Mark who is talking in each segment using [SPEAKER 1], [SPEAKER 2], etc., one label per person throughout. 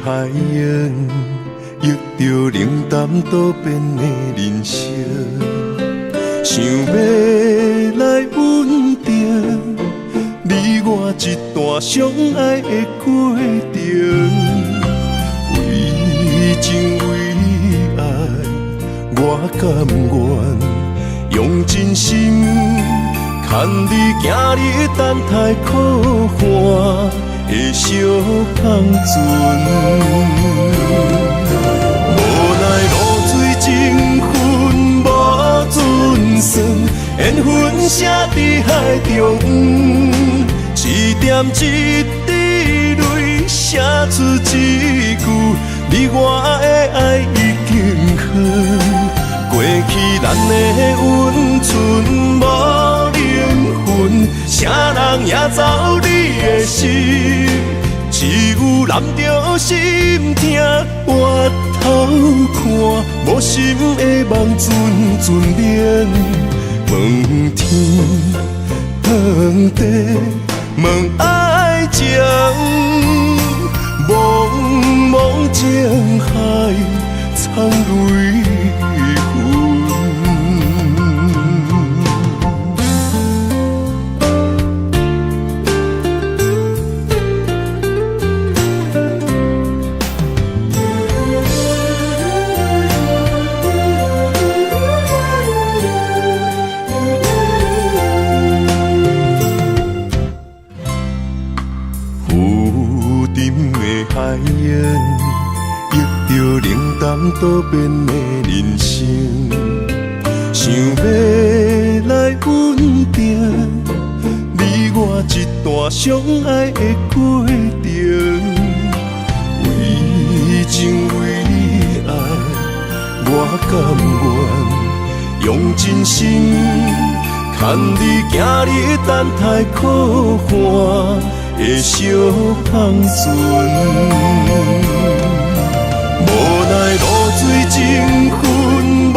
[SPEAKER 1] 海洋，遇着冷淡多变的人生，想要来稳定你我一段相爱的过程。为情为爱，我甘愿用真心牵你行你等待苦寒的小芳船。无奈露水情分无准算，缘分写伫海中，一点一滴泪写出一句，你我的爱已经远。过去咱的温存无灵魂，啥人也走你的心，只有揽着心痛回头看，无心的梦阵阵眠。问天问地问爱情，茫茫情海藏泪痕。海洋，遇着冷淡多变的人生，想要来稳定你我一段相爱的过程。为情为爱，我甘愿用真心牵你行你等待苦寒的小芳船。无奈露水情分无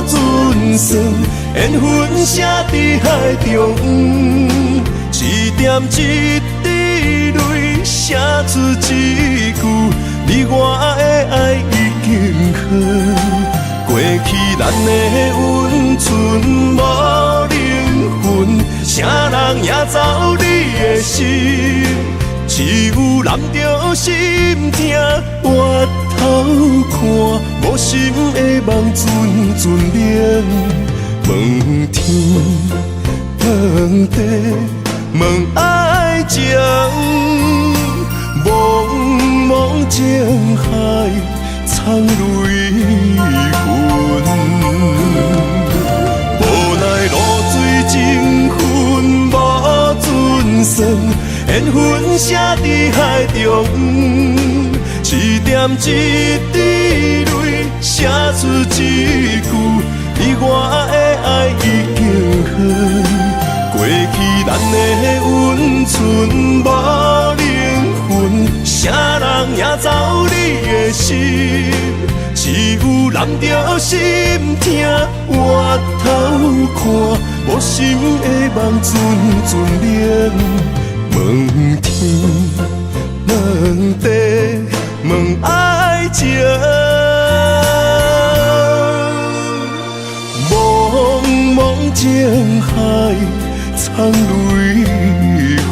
[SPEAKER 1] 准算，缘分写伫海中，一点一滴泪写出一句，你我的爱已经远。过去咱的温存无灵魂，啥人也走你的心，只有揽着心痛回头看，无心的梦阵阵眠。问天问地问爱情，茫茫情海藏泪痕。无奈露水情分无准算，缘分写伫海中，一点一滴泪写出一句，你我的爱已经远。过去咱的温存无灵魂，啥人也走你的心，只有揽着心痛回头看，无心的梦阵阵眠。问天问地问爱情，茫茫情海藏泪痕。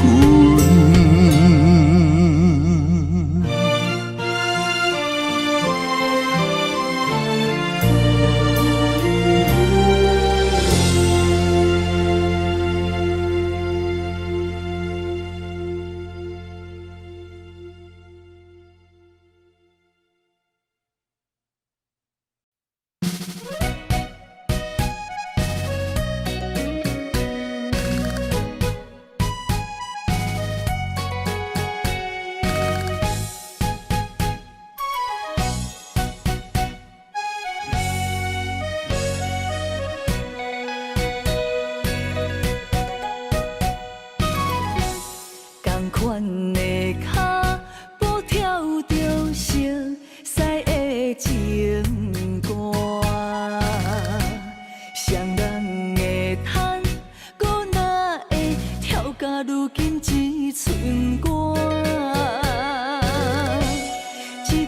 [SPEAKER 2] 如今只剩我，一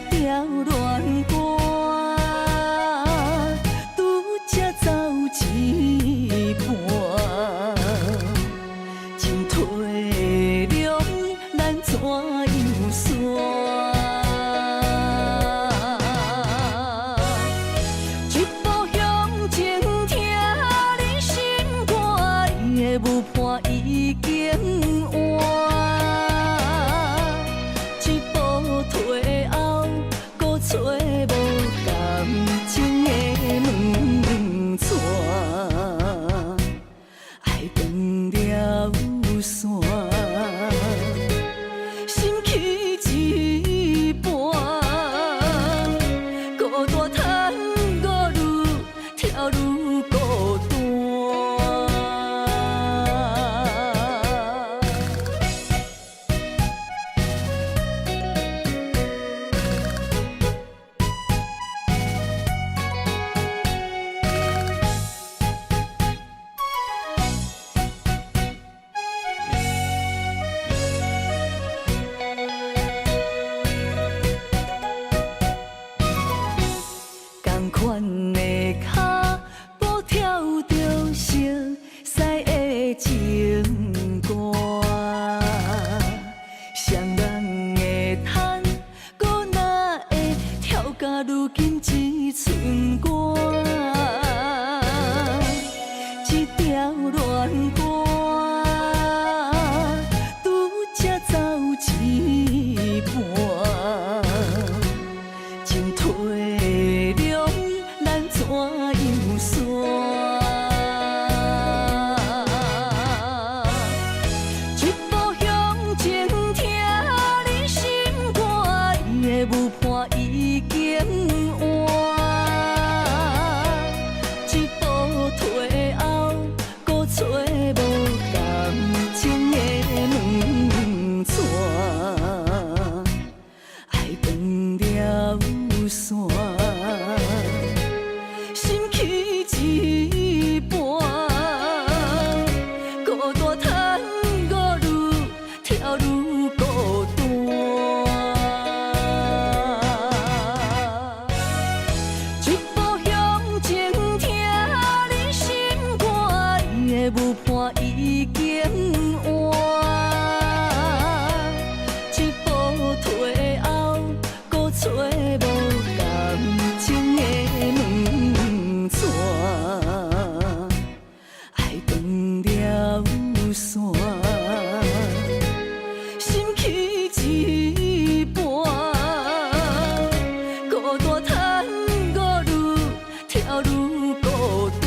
[SPEAKER 2] 断了线，心去一半，孤单叹我愈跳愈孤单。同款的脚步跳着熟悉的情歌，双人的叹，搁哪会跳甲如今一寸歌？一条恋歌，拄才走一半，情退了，咱怎样散？一步向前，听你心肝，伊的舞伴已经换。一步退后，搁找无感情的门串，爱断了线。心去一半，孤单叹我愈跳愈孤单。一步向前，听你心肝，伊的舞伴已经换。一步退后，搁找无感情的门串，爱断了线，心去一半，孤单叹我愈跳愈孤单。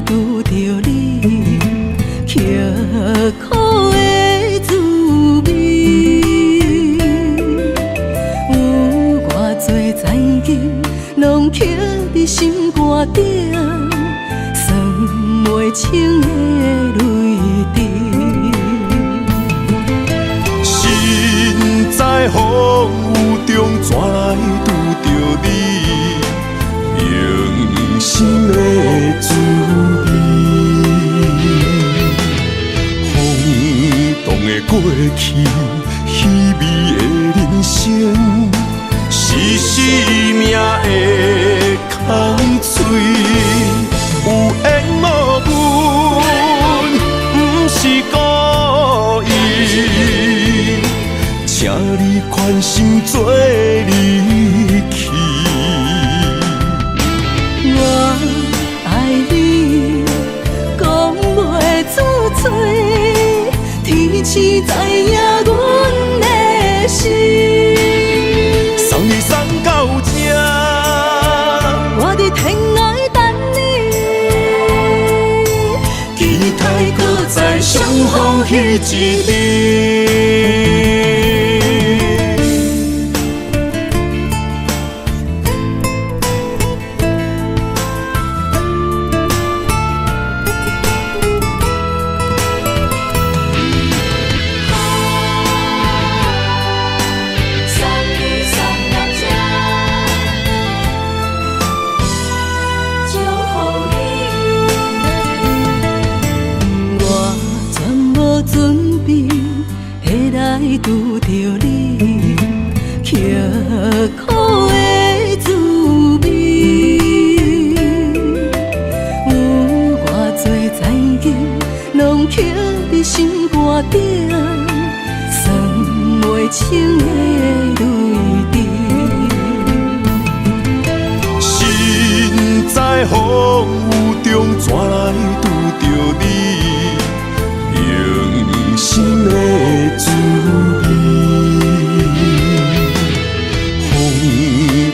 [SPEAKER 2] 拄着你，刻苦的滋味，有偌多灾境，拢刻伫心肝顶，算袂清的泪滴。
[SPEAKER 1] 身在风雨中，怎来拄着你？用心的滋味，风动的过去，稀微的人生，是生命的空嘴，有缘无分，不是故意，请你宽心做离去。
[SPEAKER 2] 我爱你，讲袂出嘴，天赐知影阮的心。
[SPEAKER 1] 送你送到这，
[SPEAKER 2] 我伫天涯等你，
[SPEAKER 1] 期待搁再相逢彼一日。
[SPEAKER 2] 味，会来拄着你，刻苦的滋味。有偌多灾境，拢刻伫心肝顶，算袂清的泪滴。
[SPEAKER 1] 身在风雨中，怎来拄着你？用心的滋味，风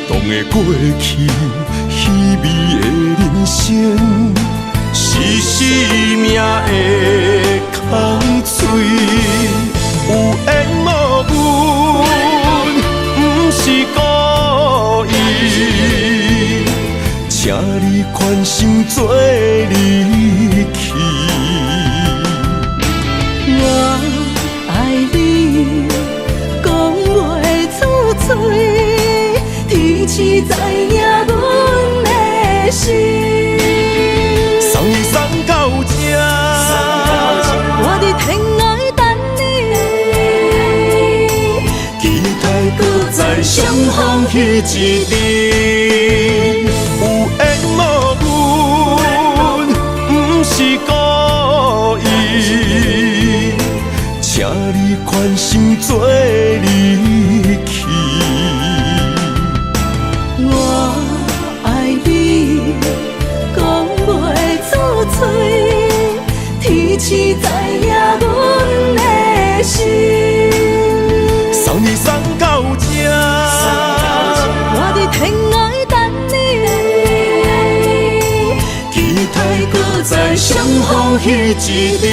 [SPEAKER 1] 动的过去，稀微的人生，是生命的空嘴，有缘无分，不是故意，请你宽心做离去。
[SPEAKER 2] 我爱你，讲袂出嘴，天赐知影阮的心。
[SPEAKER 1] 送你送到这，
[SPEAKER 2] 我伫天涯等你，
[SPEAKER 1] 期待搁再相逢彼一日。有缘无分，不是故意，请你宽心做离去。
[SPEAKER 2] 我爱你，讲袂出嘴，天赐知影阮的心。
[SPEAKER 1] 送你送到这，
[SPEAKER 2] 我伫天涯等你，
[SPEAKER 1] 期待搁再相逢彼一日。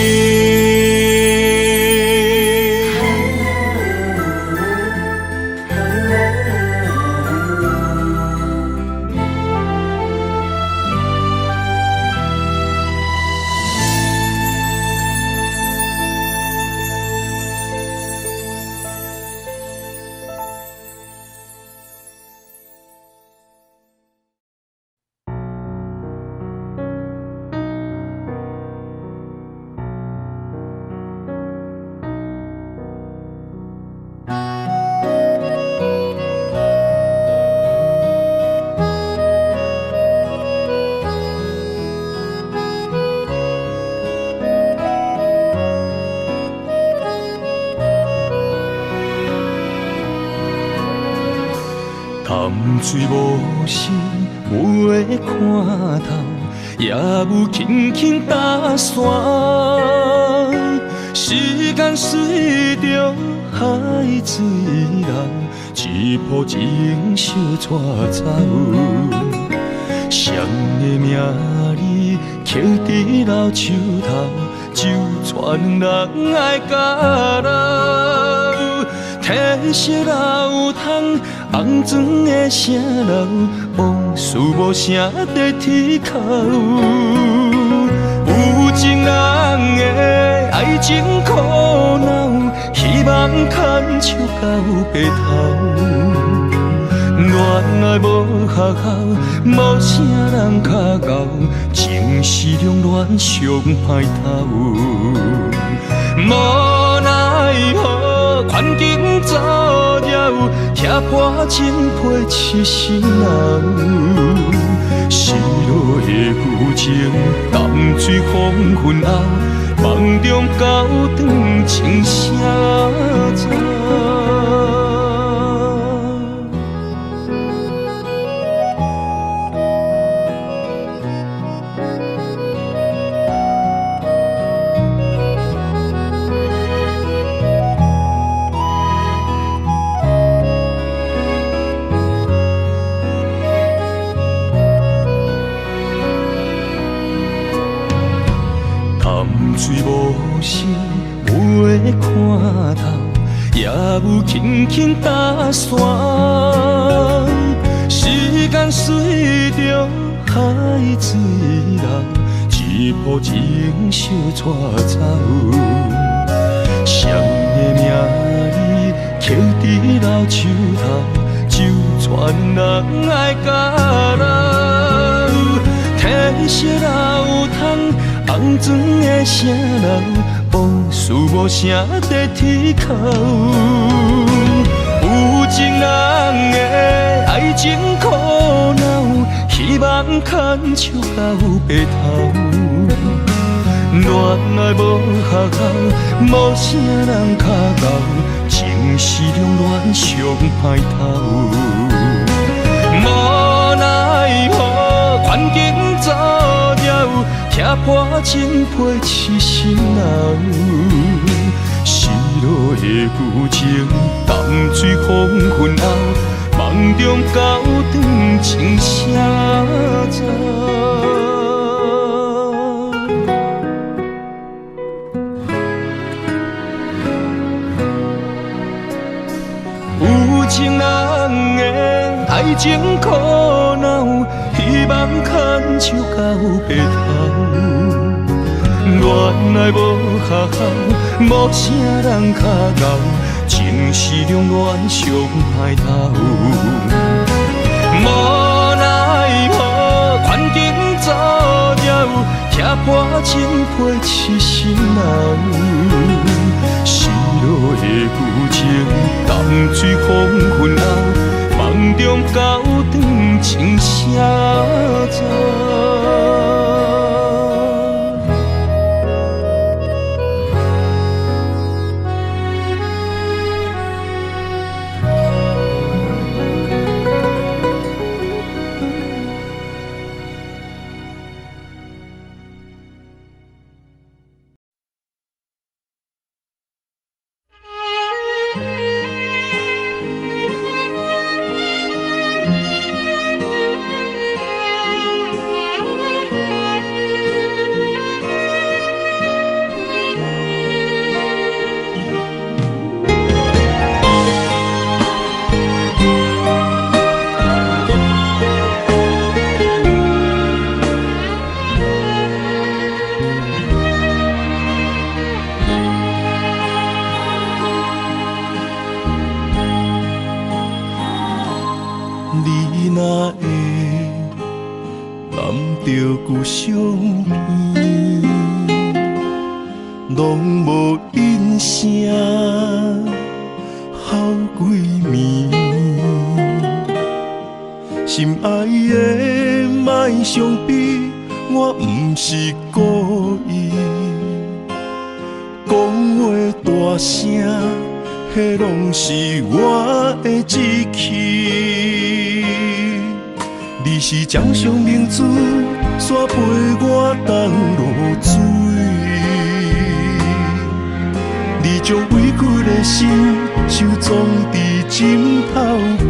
[SPEAKER 1] 淡水无声，有的看透，也有轻轻打散。时间随着海水流，一步情相带走。谁的名字刻伫老树头，就全人爱甲老。褪色老窗，红砖的城楼，往事无声在天口。有情人的爱情苦恼，希望牵手到白头。恋爱无学校，无啥人较厚，情是两恋上歹头。无奈何，环境造谣，贴破情批痴心人。失落的旧情，淡水黄昏后，梦中高长情声走。水无声，有的看透，也有轻轻打散。时间随着海水流，一步情相带走。谁的名字刻伫老树头，就全人爱甲老。褪色老窗，红砖的城楼，往事无声在天口。有情人的爱情苦恼，希望牵手到白头。恋爱无学校，无啥人卡咬，情是两恋上歹头。无奈何环境造谣，踢破真配痴心人。失落的旧情，淡水风云后，梦中高长情写照。有情人的爱情苦恼，希望牵手到白头。恋爱无学校，无啥人卡咬，情是两恋上歹头。无奈何环境造谣，踢破真配痴心人。失落的旧情，淡水风云后，梦中高长情写照。你若会揽着旧相片，拢无印象，好几暝。心爱的，莫伤悲，我不是故意。讲话大声，迄拢是我的志气。你是掌上明珠，煞陪我东落水。你将委屈的心收藏伫枕头边。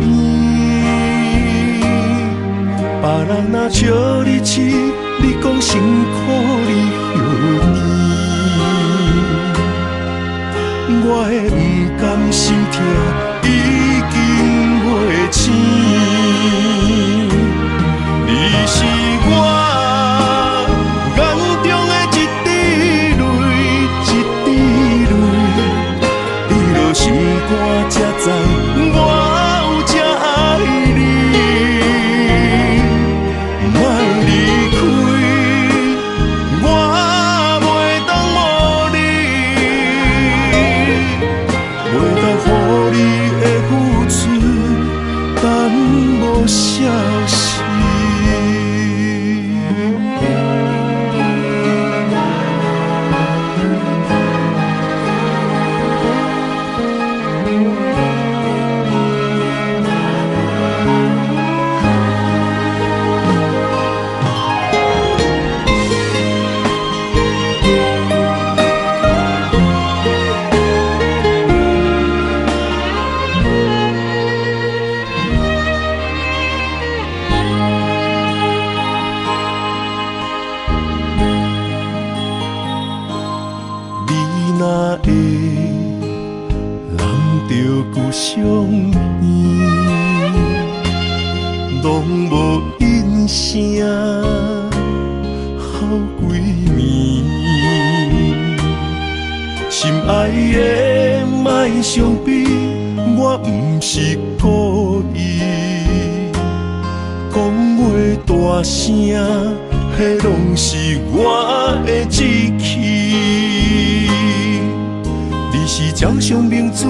[SPEAKER 1] 别人若笑你痴，你讲辛苦你何年？我的不甘心痛已经袂醒。你是我眼中的一滴泪，一滴泪，你落心肝才知我有这爱你。莫离开，我袂当无你，袂当予你的付出等无消息。若会揽着旧相片，拢无印象，好几暝。心爱的，莫伤悲，我不是故意。讲话大声，迄拢是我的志气。你是掌上明珠，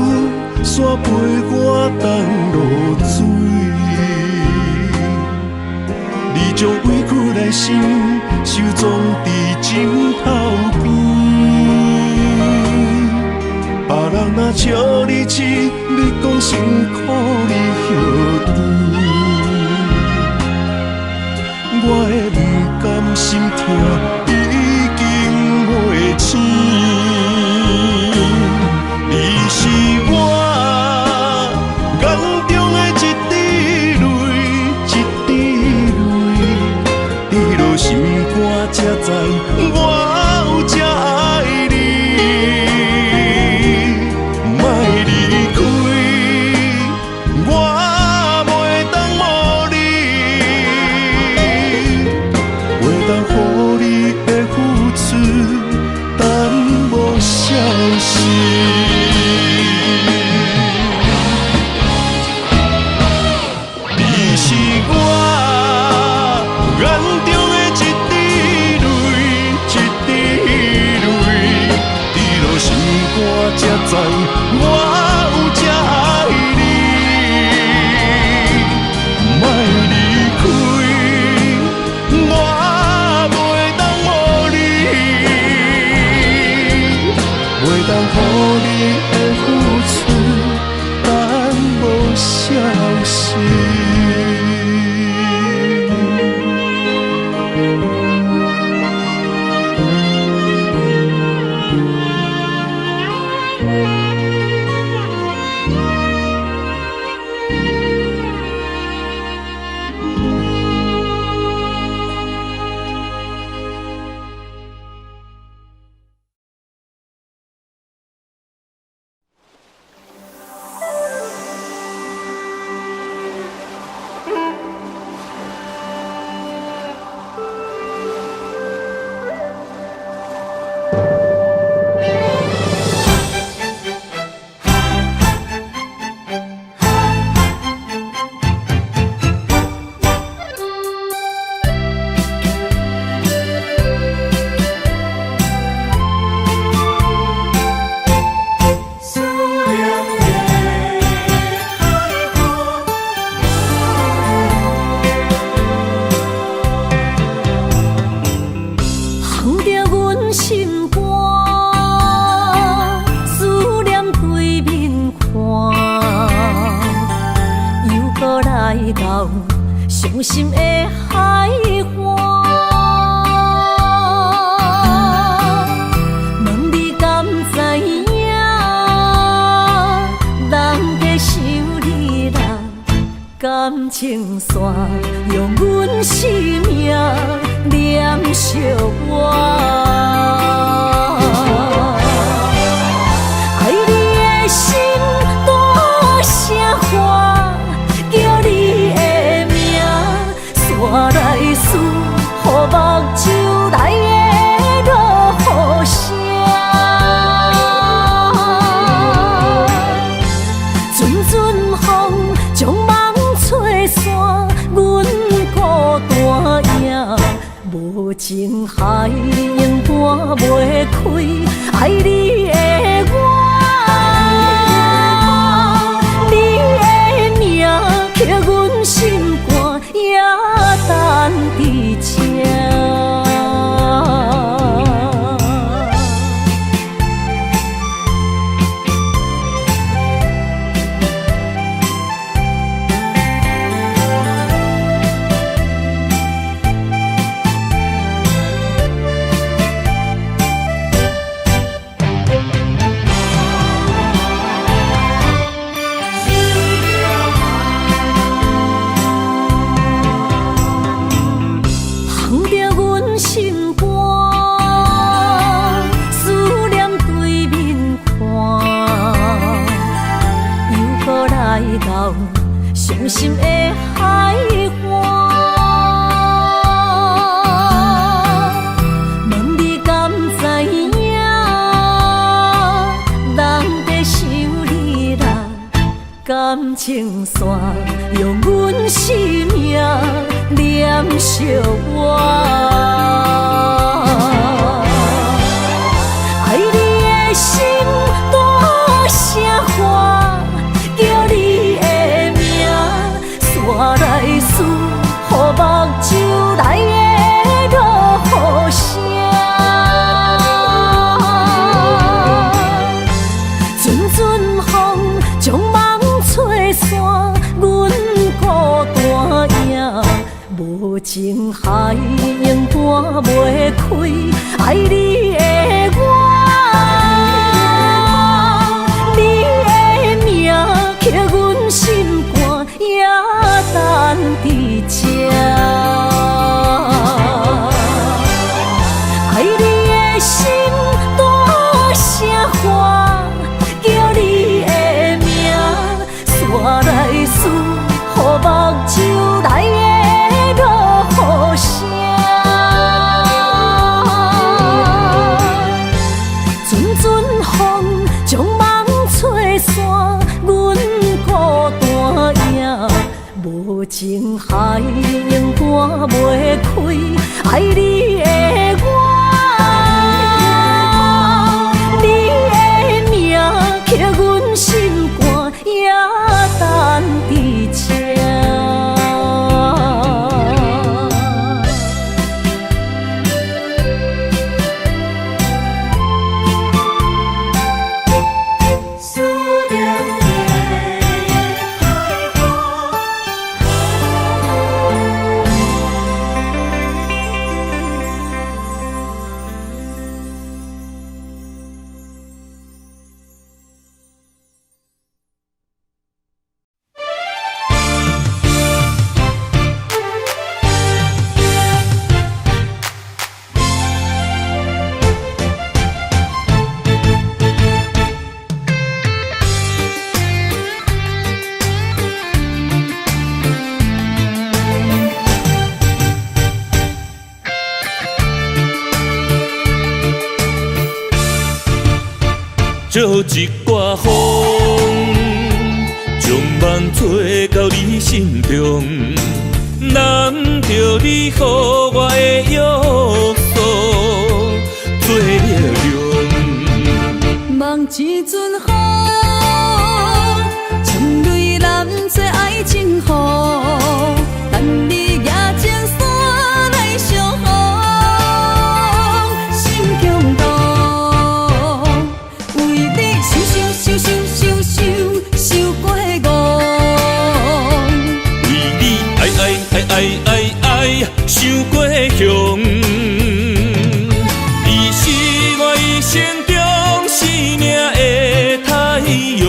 [SPEAKER 1] 伞陪我等落水。你将委屈来心，收藏伫枕头边。别人若笑你痴，你讲辛苦你许甜。我的不甘心痛已经袂醒。你是我眼中的一滴泪，一滴泪，滴落心肝才知我有这爱你。莫离开，我袂当无你，袂当予你的付出耽误消息。你是我眼中的一滴泪，一滴泪，滴落心肝才知我有这爱你。莫离开，我袂当无你，袂当予你的付出耽误消息。
[SPEAKER 2] 伤心的海岸，问你敢知影？人在想你人感情线，用阮生命念惜我。爱你的心大声喊，叫你的名，山来思，予目睭内的落雨声。阵阵风将梦吹散，阮孤单影，无情海永断袂开，爱你的我。刻阮心肝也等伫这。伤心的海岸，问你敢知影？人在想你人感情线，用阮生命念惜我。爱你的心大单袂开，爱你的我，你的名刻阮心肝，也等伫这。爱你的心大声喊，叫你的名，山来思，雨目睭来的落雨声。阵阵风将梦吹散，阮孤单影，无情海永断袂开，爱你的我。刻阮心肝，也等伫这。思念
[SPEAKER 1] 借一挂风，将梦吹到你心中，难着你予我的约束做了量。
[SPEAKER 2] 梦一阵雨，像泪染做爱情雨，等你举前山来相逢，心强动。受过误，
[SPEAKER 1] 为你爱，受过伤。你是我一生中生命的太阳，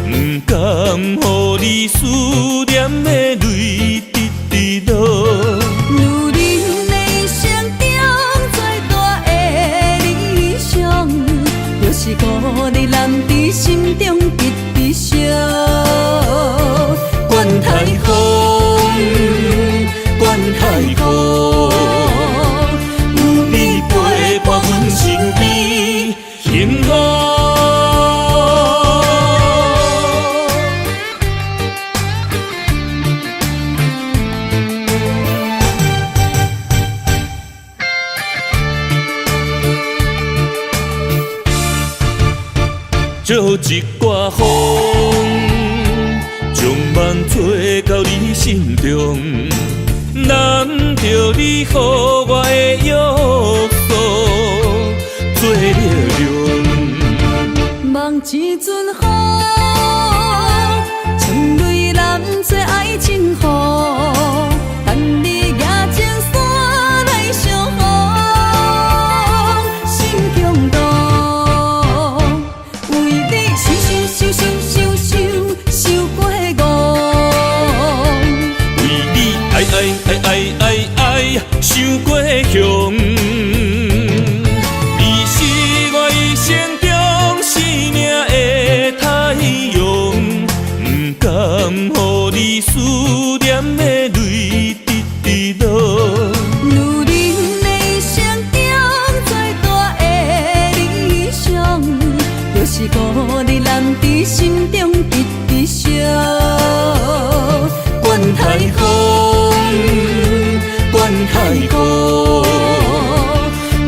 [SPEAKER 1] 不甘予你思念的泪直直落。
[SPEAKER 2] 如恁的生中最大的理想，就是孤日揽伫心中直直烧。管太风，管太雨，有你陪伴阮身边，幸福。
[SPEAKER 1] 借一挂风，将梦吹到你心中，难着你予我的约束做了量。
[SPEAKER 2] 梦一阵雨，像泪染做爱情雨，等你举前山来相逢，心强动。受过误，
[SPEAKER 1] 为你爱，受过伤。你是我一生中生命的太阳，不甘予你思念的泪直直落。
[SPEAKER 2] 如恁的生中最大的理想，就是孤日揽伫心中直直烧。管太风，管太雨，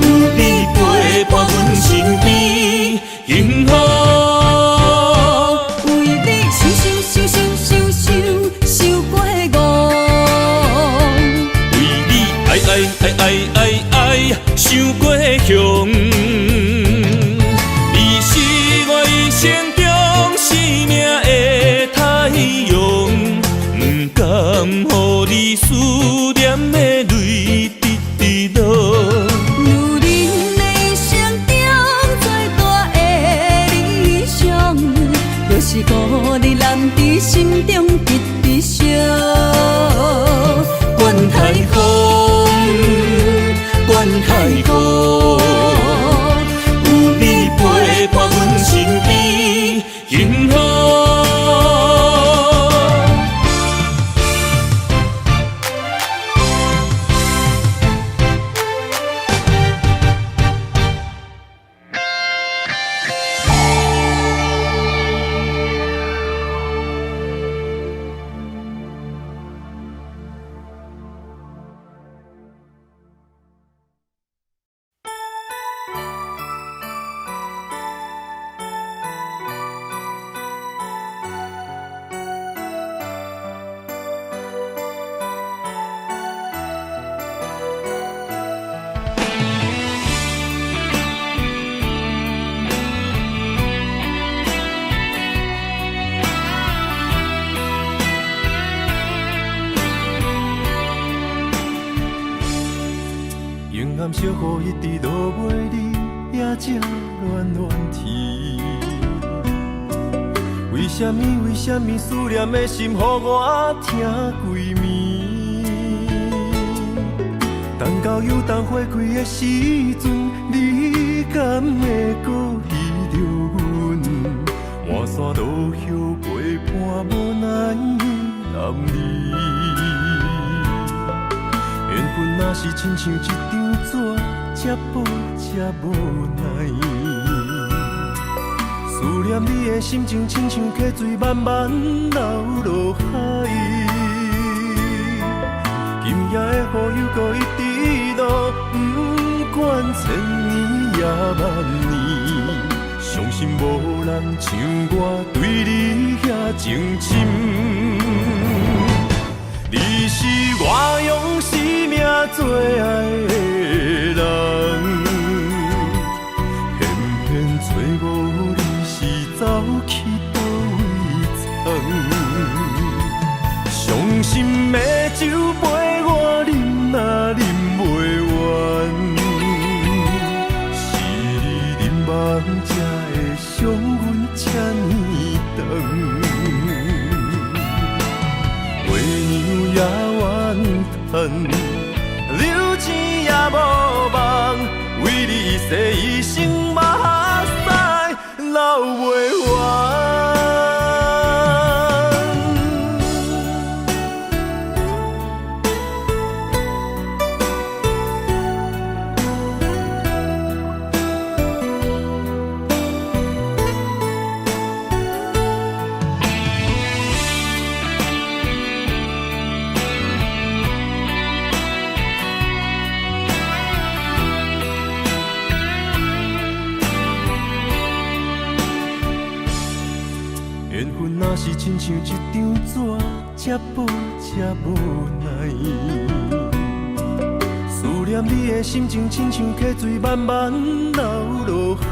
[SPEAKER 2] 有你陪伴阮身边，幸福。为你受过误，
[SPEAKER 1] 为你爱，受过伤。你是我一生中生命的太阳，不甘予你思念的泪直直开古。有你陪伴阮身边，幸福。阴暗小雨一直落袂离，也才乱乱天。为什么思念的心，予我疼规暝？等到有冬花开的时阵，你敢会搁依着阮？满山路叶陪伴无奈男儿。缘分若是亲像一张纸，才薄才无奈。思念你的心情，亲像溪水慢慢流落海。今夜的雨又搁一直落，不管千年也万年，相信无人像我对你遐情深。你是我用生命最爱的人，偏偏找无你是走去倒位藏。伤心的酒陪我饮，若饮袂完，是你饮梦才会伤阮这呢长。也怨恨，留钱也无望，为你一世一生目屎流袂完。缘分若是亲像一张纸，才薄才无奈。思念你的心情，亲像溪水慢慢流落海。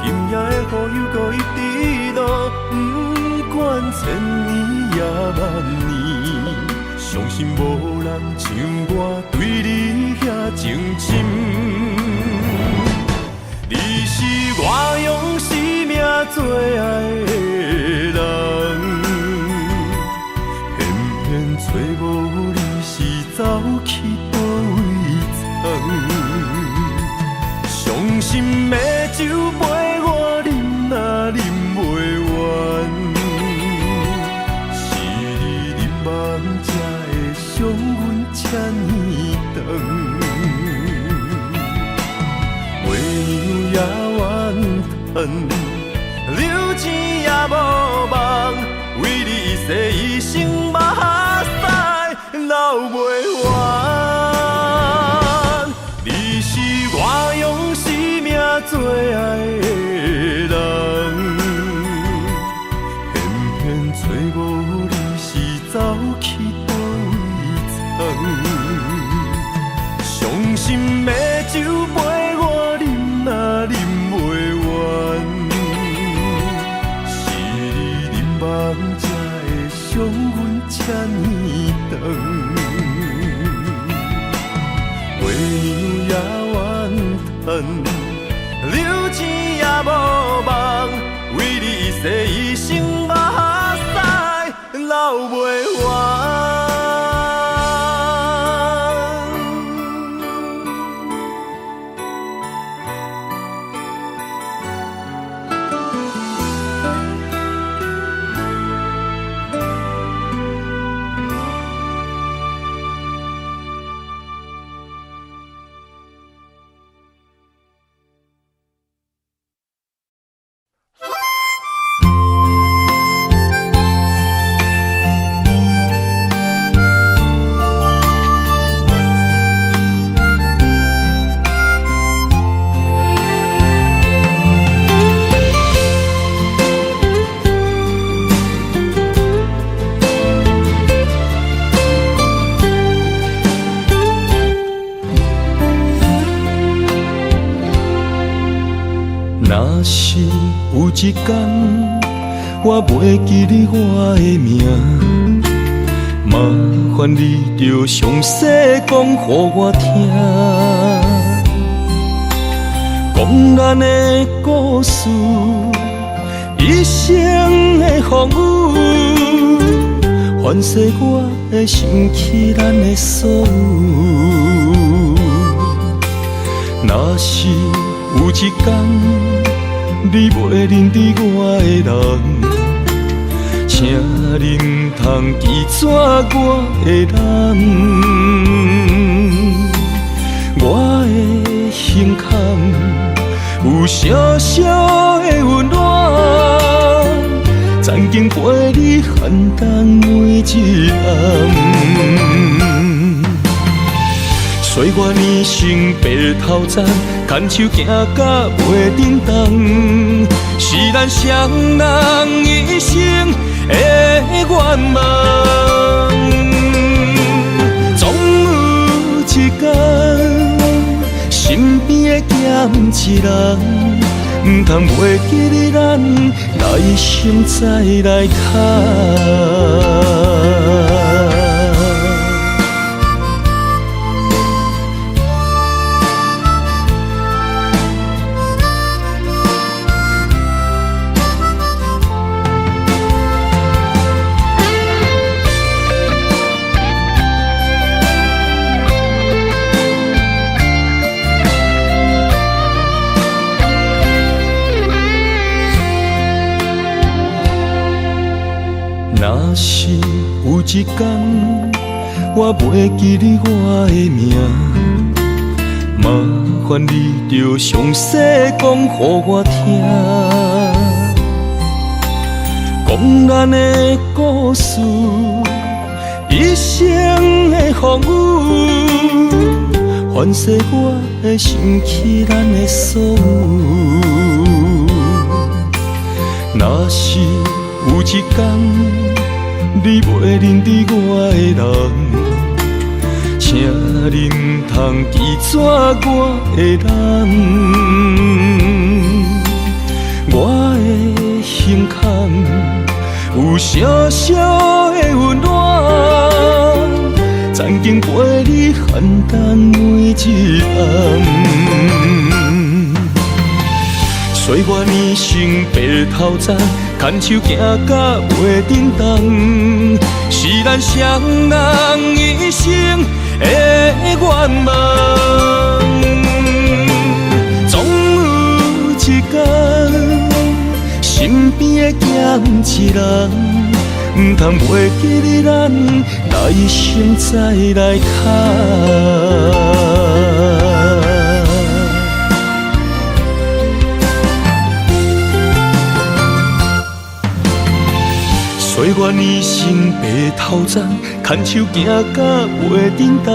[SPEAKER 1] 今夜的雨又搁一直落，不管千年也万年，相信无人像我对你遐情深。你是我用生命最爱的人，偏偏找无你是走去倒位藏。伤心的酒陪我饮，若饮袂完，是你饮梦才会伤阮这呢长。也怨恨，留钱也无望，为你一世一生目屎流袂完。你是我用生命最爱的人，偏偏找无你是走去倒位藏。伤心的酒陪我饮，若饮袂完，是你饮梦才会伤阮这呢长。月娘也怨恨，留钱也无望，为你一世一生目屎流袂完。一天，我袂记你我的名，麻烦你着详细讲予我听，讲咱的故事，一生的风雨，反噬我的想起咱的所有。若是有一天你袂认得我的人，请恁通记住我的人，我的心坎有小小的温暖，曾经陪你寒冬每一暗。岁月年成白头鬃，牵手行到袂振动，是咱双人一生的愿望。总有一天，身边的减一人，唔通袂记你咱来生再来谈。若是有一天，我袂记你我的名，麻烦你着详细讲予我听，讲咱的故事，一生的风雨，反噬我的想起咱的所有。若是有一天你袂认得我的人，请恁通记住我的人，我的心坎有小小的温暖，曾经陪你寒冬每一暗。岁月年成白头鬃，牵手行到袂振动，是咱双人一生的愿望。总有一天，身边的减一人，唔通袂记你咱来生再来谈。岁月年成白头鬃，牵手行到袂振动，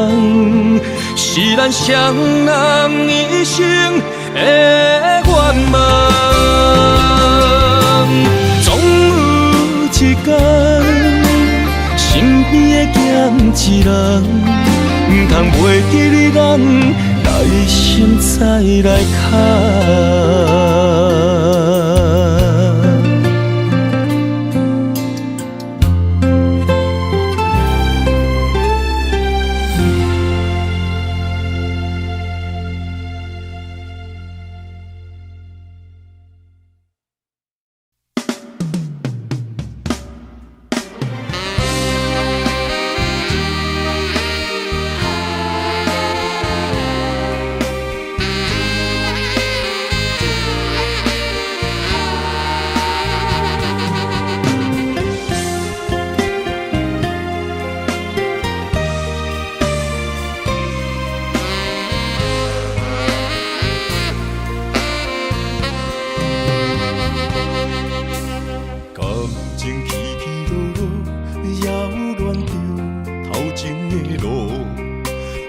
[SPEAKER 1] 是咱双人一生的愿望。总有一天，身边的减一人，唔通袂记你咱来生再来谈。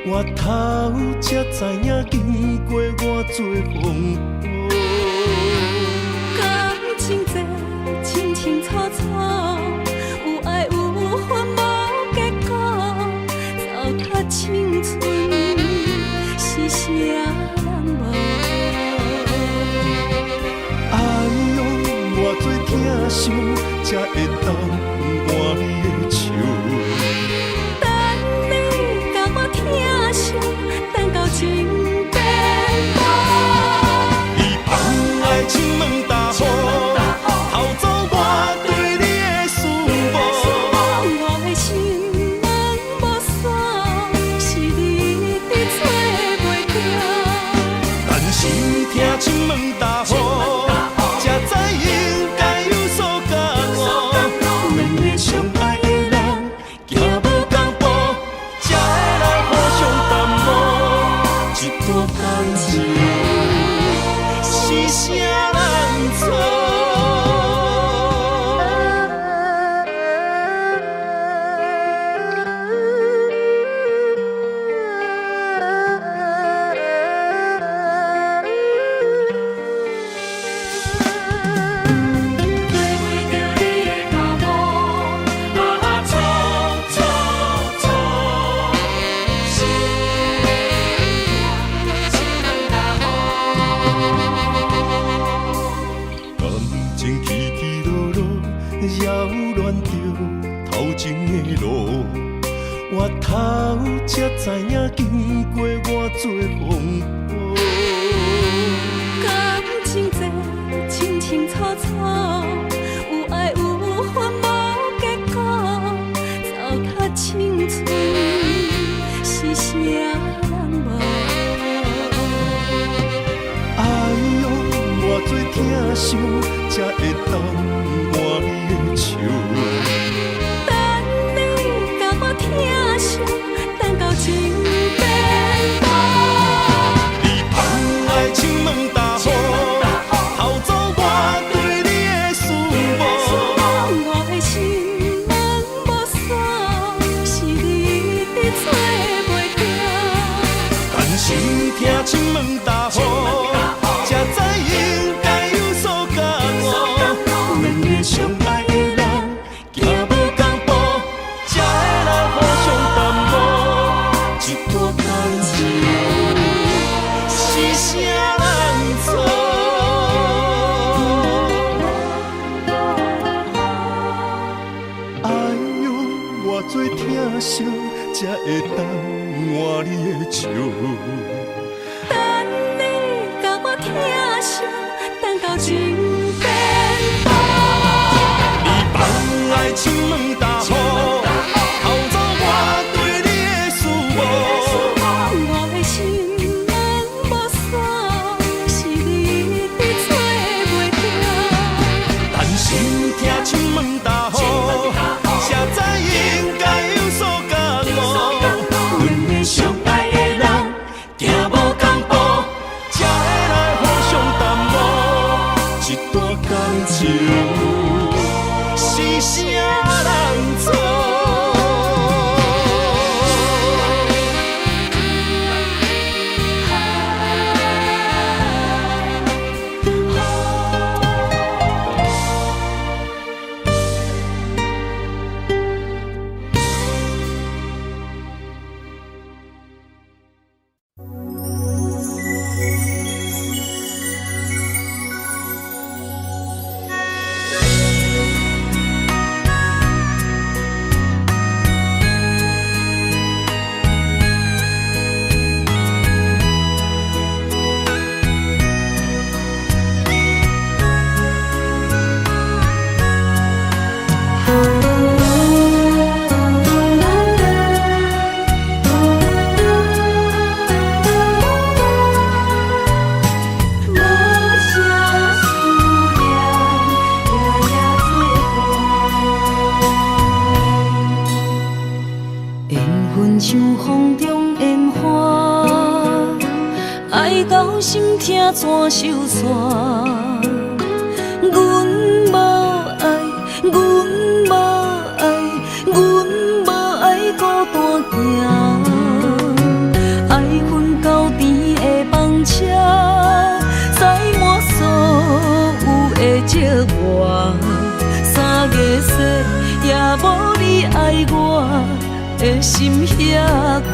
[SPEAKER 1] 我头才知影，经过偌多风雨。
[SPEAKER 2] 感情这清清楚楚，有爱有恨无结果，糟蹋青春是啥人无？
[SPEAKER 1] 爱拢疼惜，才会当换你的手。
[SPEAKER 2] 等你甲我疼惜，等到情变无。
[SPEAKER 1] 伊放爱亲门大雨，偷走我对你的思慕。
[SPEAKER 2] 我的心门无锁，是你伫找袂着。
[SPEAKER 1] 但是听亲门大雨，才知应该有所感悟。两个相爱的人，行无同步，才会来互相淡薄。一段感情是啥人错？扰乱着头前的路，我头才知影经过偌多风波。
[SPEAKER 2] 感情这清清楚楚，有爱有恨无结果，糟蹋青春是啥人无？
[SPEAKER 1] 哎呦，偌多疼惜，才会当换你的手。
[SPEAKER 2] 等你甲我疼惜，等到情变无。
[SPEAKER 1] 你放爱亲门大雨，偷走我对你的思慕。
[SPEAKER 2] 我的心门无锁，是你伫找袂着。
[SPEAKER 1] 但是听亲门大雨，才知应该有所感悟。两个相爱的人，行无同步，才会来互相淡薄。一段感情是啥人错？哎呦，偌多疼惜，才会当换你的手。
[SPEAKER 2] 等你甲我疼惜，等到情变无。
[SPEAKER 1] 你放爱亲门大雨，偷走我对你的思慕。
[SPEAKER 2] 我的心门无锁，是你伫找袂着。
[SPEAKER 1] 但是听亲门大雨，才知应该有所感悟。两个相爱的人，行无同步，才会来互相淡薄。一段感情是啥人错？
[SPEAKER 2] 像风中烟花，爱到心痛怎收煞？阮无爱，阮无爱，阮无爱孤单行。爱恨交织的房车，载满所有的寂寞。3月雪也无你爱我。的心遐寒，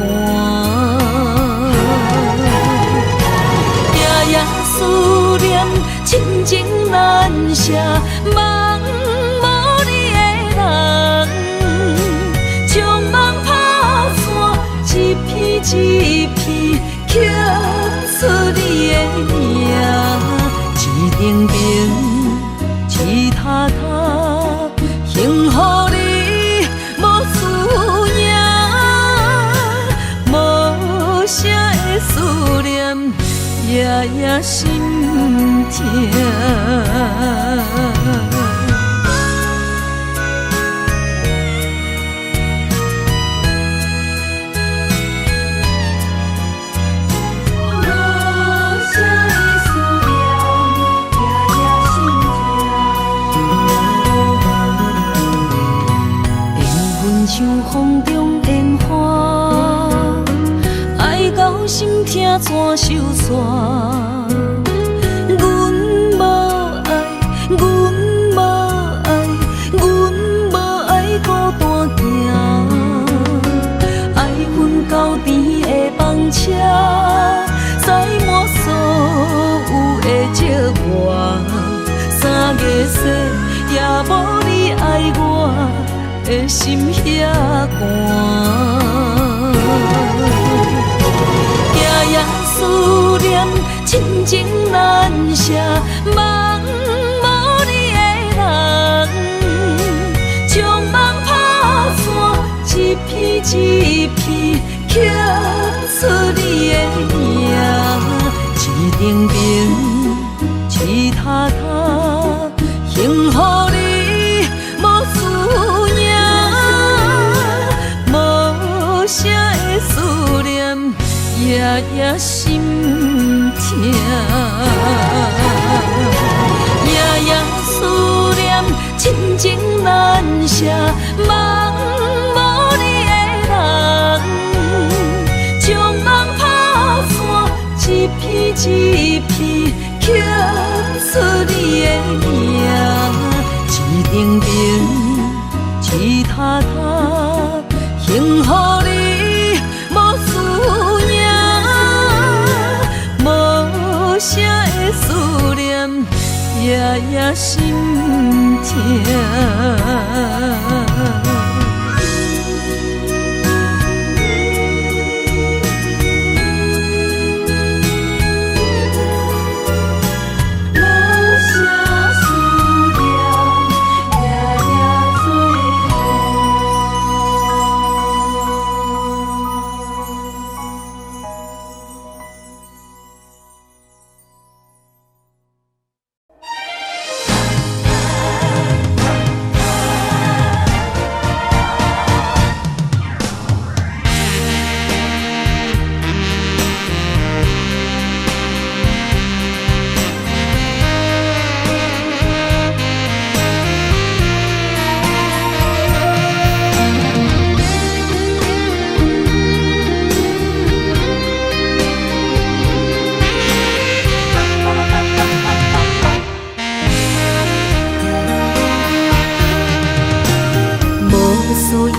[SPEAKER 2] 夜夜思念，亲情难舍。一片刻出你的名，一定定，一塔塔，幸福你无思念，无声的思念，夜夜心痛。像风中烟花，爱到心痛怎收煞？阮无爱，阮无爱，阮无爱孤单行，爱阮到甜的房车，载满所有的寂寞。三月雪也无你爱我。的心遐寒，夜夜思念，亲情难舍，梦无你的人，将梦打散，一片一片刻出你的名，一定定，一塔塔，幸福你。声的思念，夜夜心痛。夜夜思念，亲情难舍，梦无你的人，将梦打散，一片一片刻出你的名，一定定，一塔塔，幸福你。声的思念，夜夜心痛。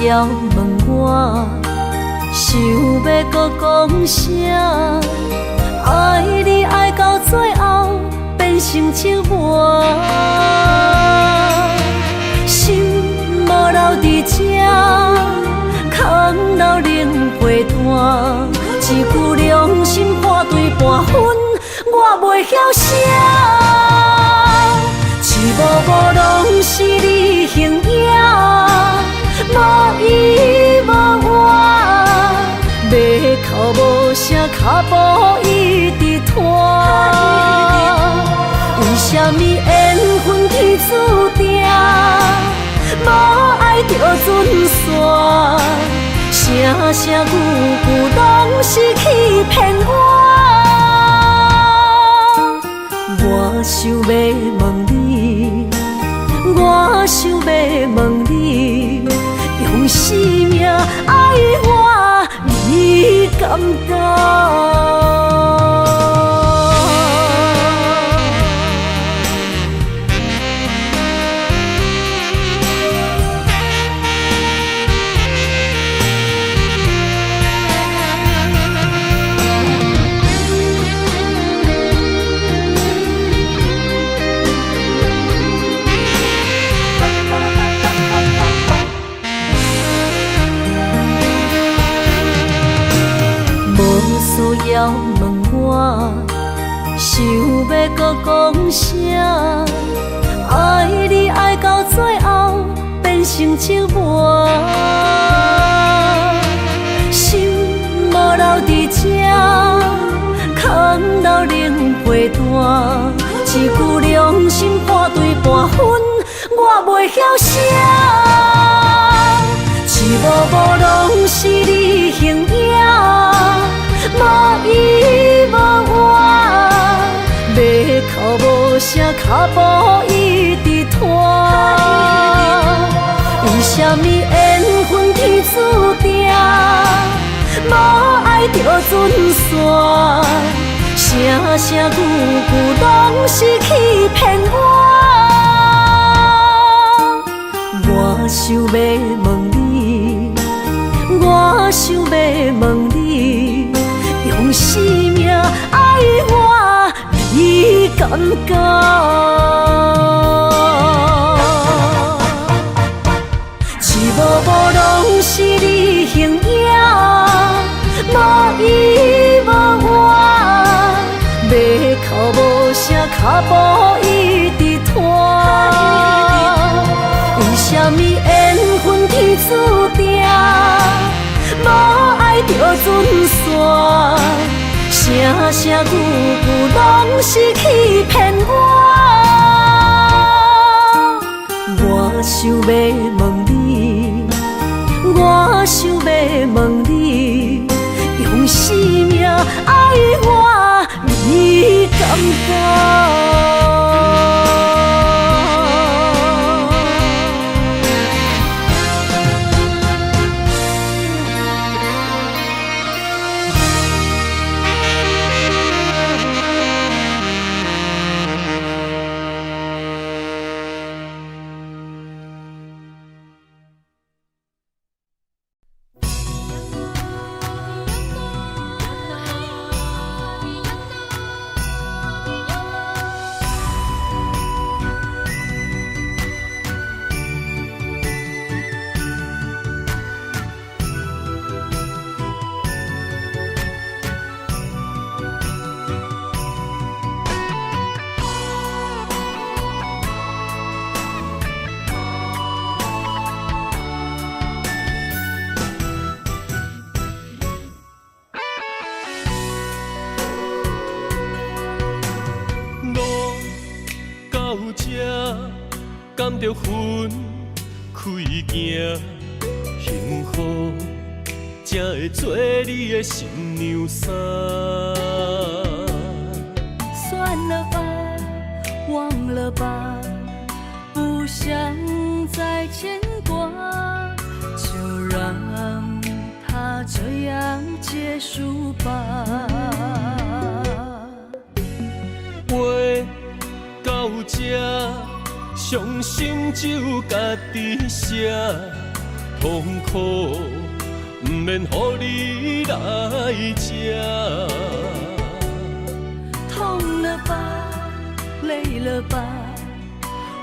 [SPEAKER 2] 要问我，想要搁讲啥？爱你爱到最后变成寂寞，心无留伫这，空留冷陪伴。一句良心半对半分，我袂晓写。一幕幕拢是你形影。无依无我，要哭无声，脚步一直拖。为什么缘分天注定，无爱就准线？声声句句拢是欺骗我。我想要问你，我想要问你。用生命爱我，你敢当？所要问我，想要搁讲啥？爱你爱到最后变成寂寞，心无留伫这，空留冷陪伴。一句良心破对半分，我袂晓写。一幕幕拢是你形影，无依无我，要哭无声，脚步一直拖。为什么缘分天注定，无爱就准线？声声句句拢是欺骗我。我想要问你，我想要问你，用生命爱我，你敢敢？一幕幕拢是你形影，无依无我。要哭无声，脚步一直拖。为什么缘分天注定，无爱就准线？声声句句拢是欺骗我。我想要问你，我想要问你，用生命爱我。你敢敢？
[SPEAKER 1] 甘着分开行，幸福才会做你的新娘衫。
[SPEAKER 2] 算了吧，忘了吧，不想再牵挂，就让它这样结束吧。
[SPEAKER 1] 话到这。伤心只有家己写，痛苦不免乎你来吃。
[SPEAKER 2] 痛了吧，累了吧，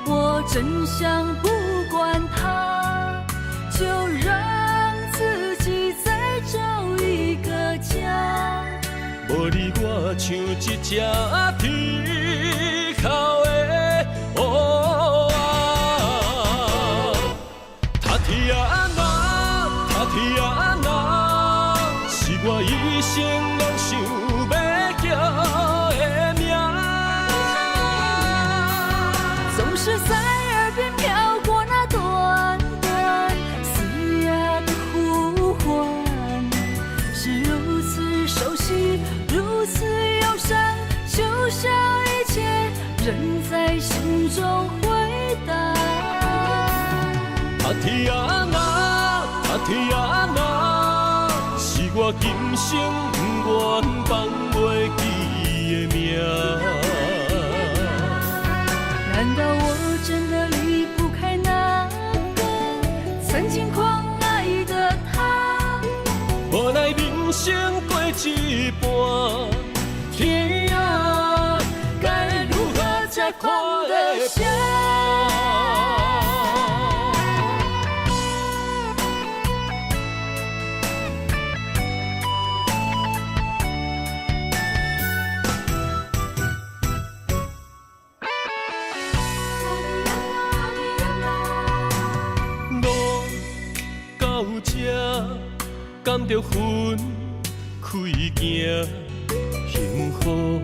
[SPEAKER 2] 我真想不管它，就让自己再找一个家。
[SPEAKER 1] 无你我像一只啼哭的乌。天啊那，是我一生拢想要叫的名，
[SPEAKER 2] 总是在耳边飘过那短短嘶哑的呼唤，是如此熟悉，如此忧伤，就像一切仍在心中回荡。
[SPEAKER 1] 天啊那，天啊那，是我今生不愿放袂记的名。
[SPEAKER 2] 难道我真的离不开那个曾经狂爱的他？
[SPEAKER 1] 无奈人生过一半，天啊，该如何才看得下？着分开行，幸福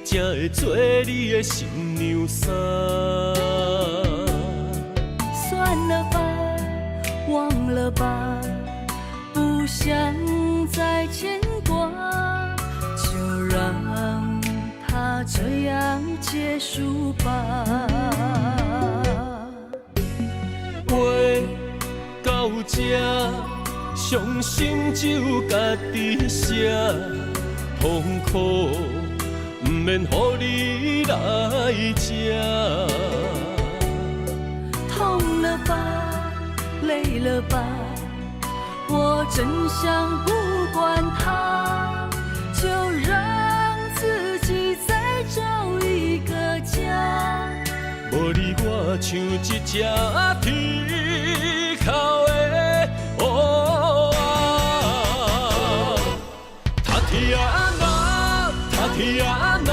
[SPEAKER 1] 才会做你的新娘衫。
[SPEAKER 2] 算了吧，忘了吧，不想再牵挂，就让它这样结束吧。
[SPEAKER 1] 话到这，伤心只有家己写，痛苦不免乎你来吃。
[SPEAKER 2] 痛了吧，累了吧，我真想不管它，就让自己再找一个家。
[SPEAKER 1] 无你我像一只啼哭的乌鸦，他天啊那，他天啊那，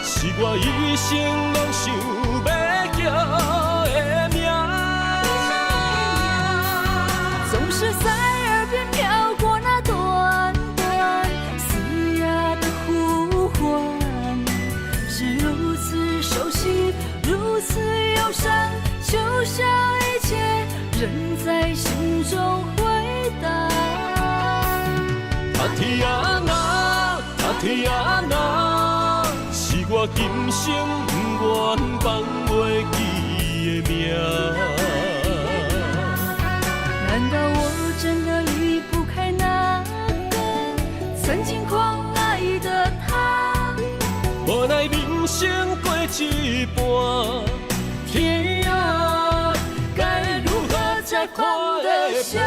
[SPEAKER 1] 是我一生拢想要叫的名。
[SPEAKER 2] 总是在耳边飘过那短短嘶哑的呼唤，是如此熟悉，如此忧伤，就像一切仍在心中回荡。
[SPEAKER 1] 他天啊那，他天啊那，是我今生不愿放袂记的名。
[SPEAKER 2] 难道我真的离不开那个曾经狂爱的他？
[SPEAKER 1] 无奈人生过一半，天啊，该如何才看得下？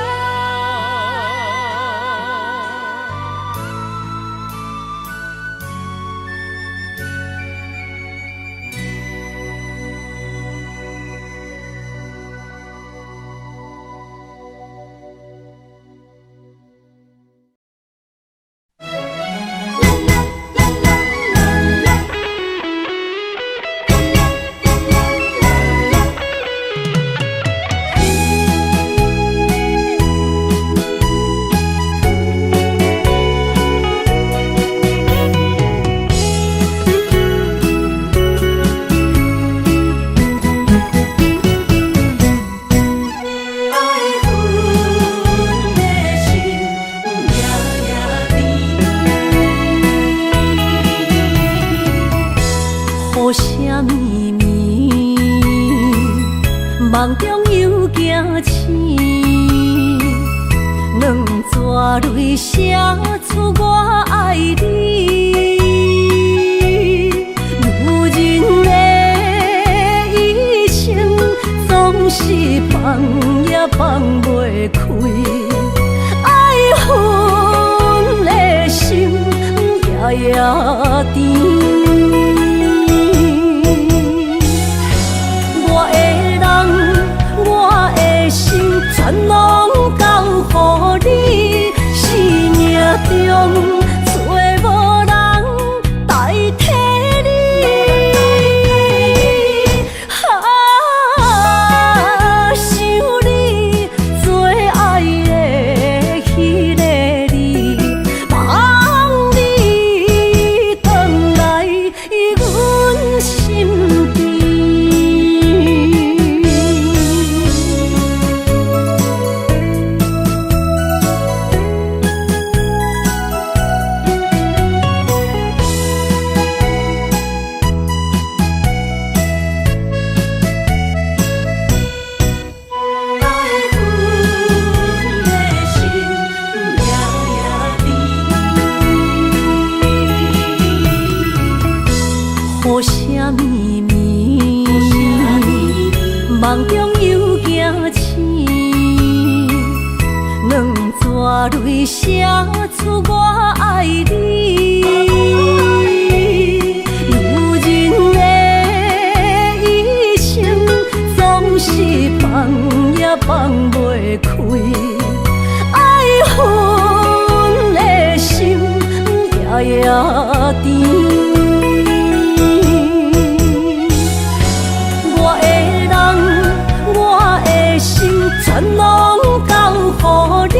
[SPEAKER 1] 梦中又惊醒，两撮泪写出我爱你。女人的一生总是放也放袂开，爱恨的心夜夜甜。全拢交予你，生命中找无人代替你。想你最爱的迄个你，望你回来阮心边。梦中又惊醒，两撮泪写出我爱你。女人的一生总是放也放袂开，爱恨的心夜夜甜。全拢交予你，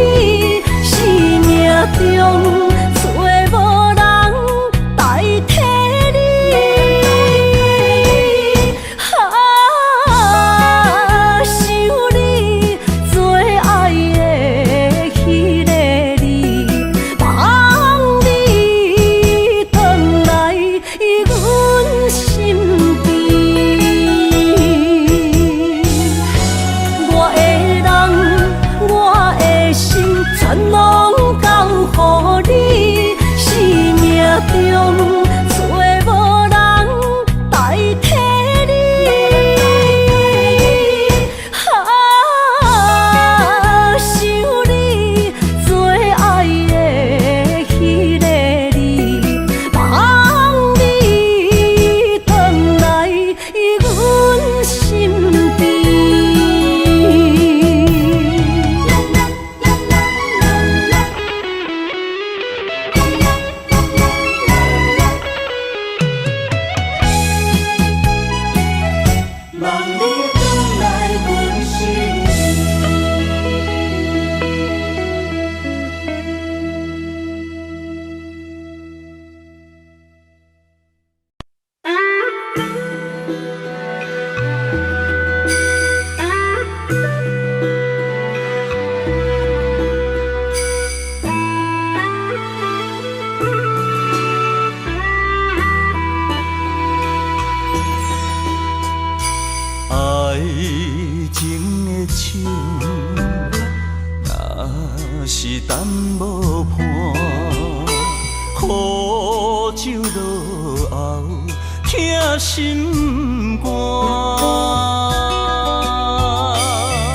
[SPEAKER 1] 心肝。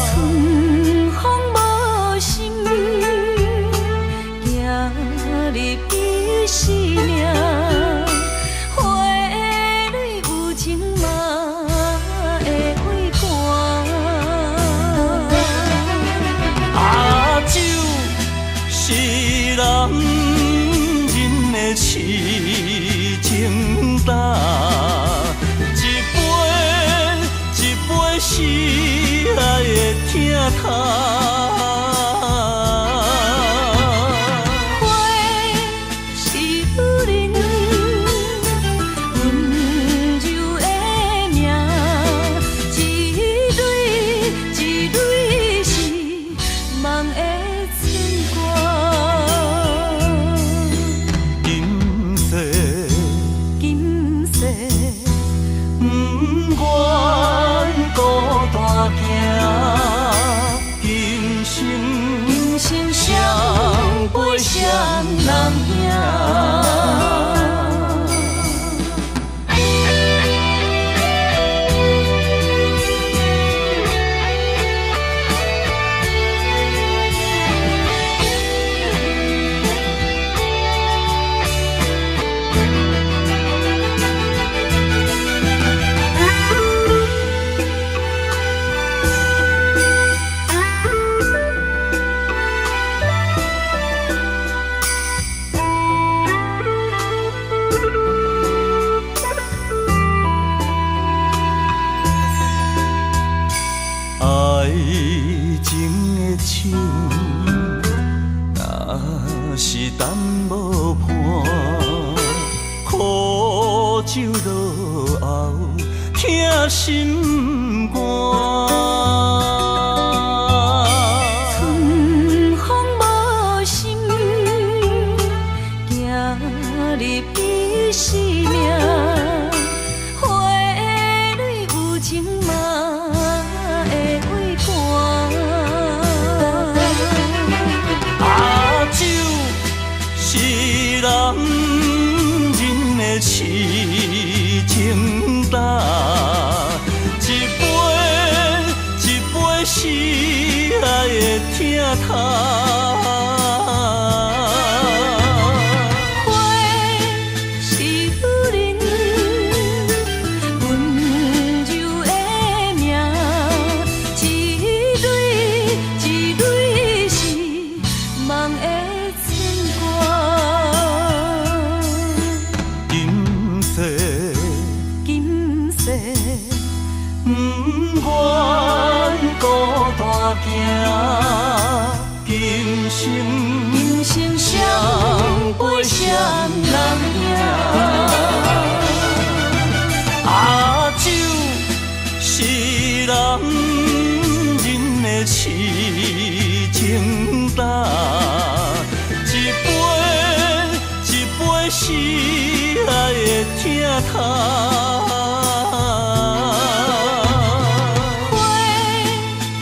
[SPEAKER 2] 春风无心，行入彼生命。花蕊有情嘛会为寒。
[SPEAKER 1] 啊，酒是男人的痴情胆，一杯一杯是爱的疼痛。
[SPEAKER 2] 花是女人温柔的名，一蕊一蕊是梦的牵挂。
[SPEAKER 1] 今世
[SPEAKER 2] 今世
[SPEAKER 1] 不愿孤单行，今生
[SPEAKER 2] 相陪双人行。
[SPEAKER 1] 爱情的枪，若是等无伴，苦酒落后，疼心肝。
[SPEAKER 2] 春风无心，行入彼生命。花蕊有情嘛会为寒。
[SPEAKER 1] 啊，酒是男人的痴情胆，一杯一杯是爱的疼痛。
[SPEAKER 2] 花是女人温柔的名，一蕊一蕊是梦的牵挂。
[SPEAKER 1] 今世
[SPEAKER 2] 今世
[SPEAKER 1] 不愿孤单行，今生
[SPEAKER 2] 相陪双人行。
[SPEAKER 1] 啊，酒是男人的痴情胆，一杯一杯是爱的疼痛。
[SPEAKER 2] 花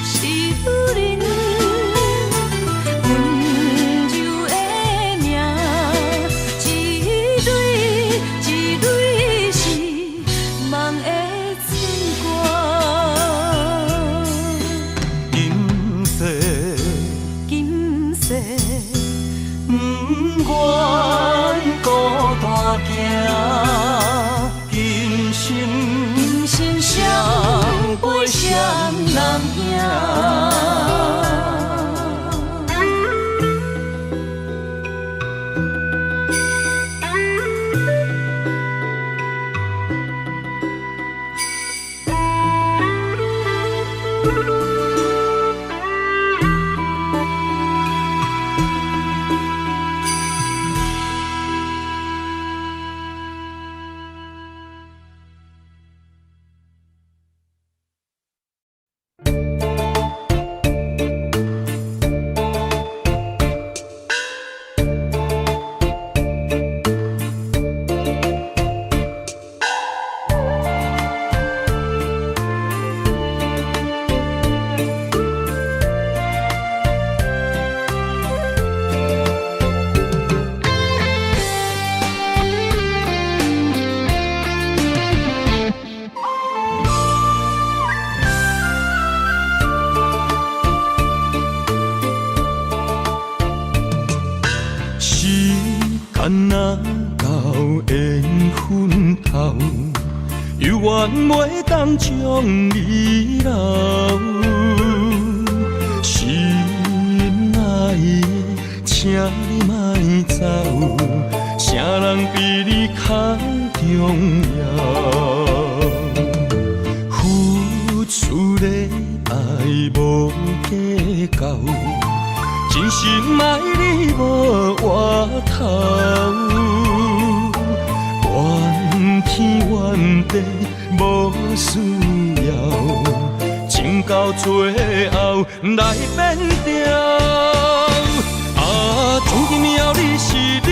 [SPEAKER 2] 是女人温柔的名，一蕊一蕊是梦的牵挂。
[SPEAKER 1] 今世
[SPEAKER 2] 今世
[SPEAKER 1] 不愿孤单行，今生
[SPEAKER 2] 相陪双人行。
[SPEAKER 1] 干若到缘分头，犹原袂当将你留。心爱的，请你莫走，啥人比你较重要？付出的爱无计较，真心爱你无回头。怨天怨地无需要，情到最后来变调。啊，从今以后你是你，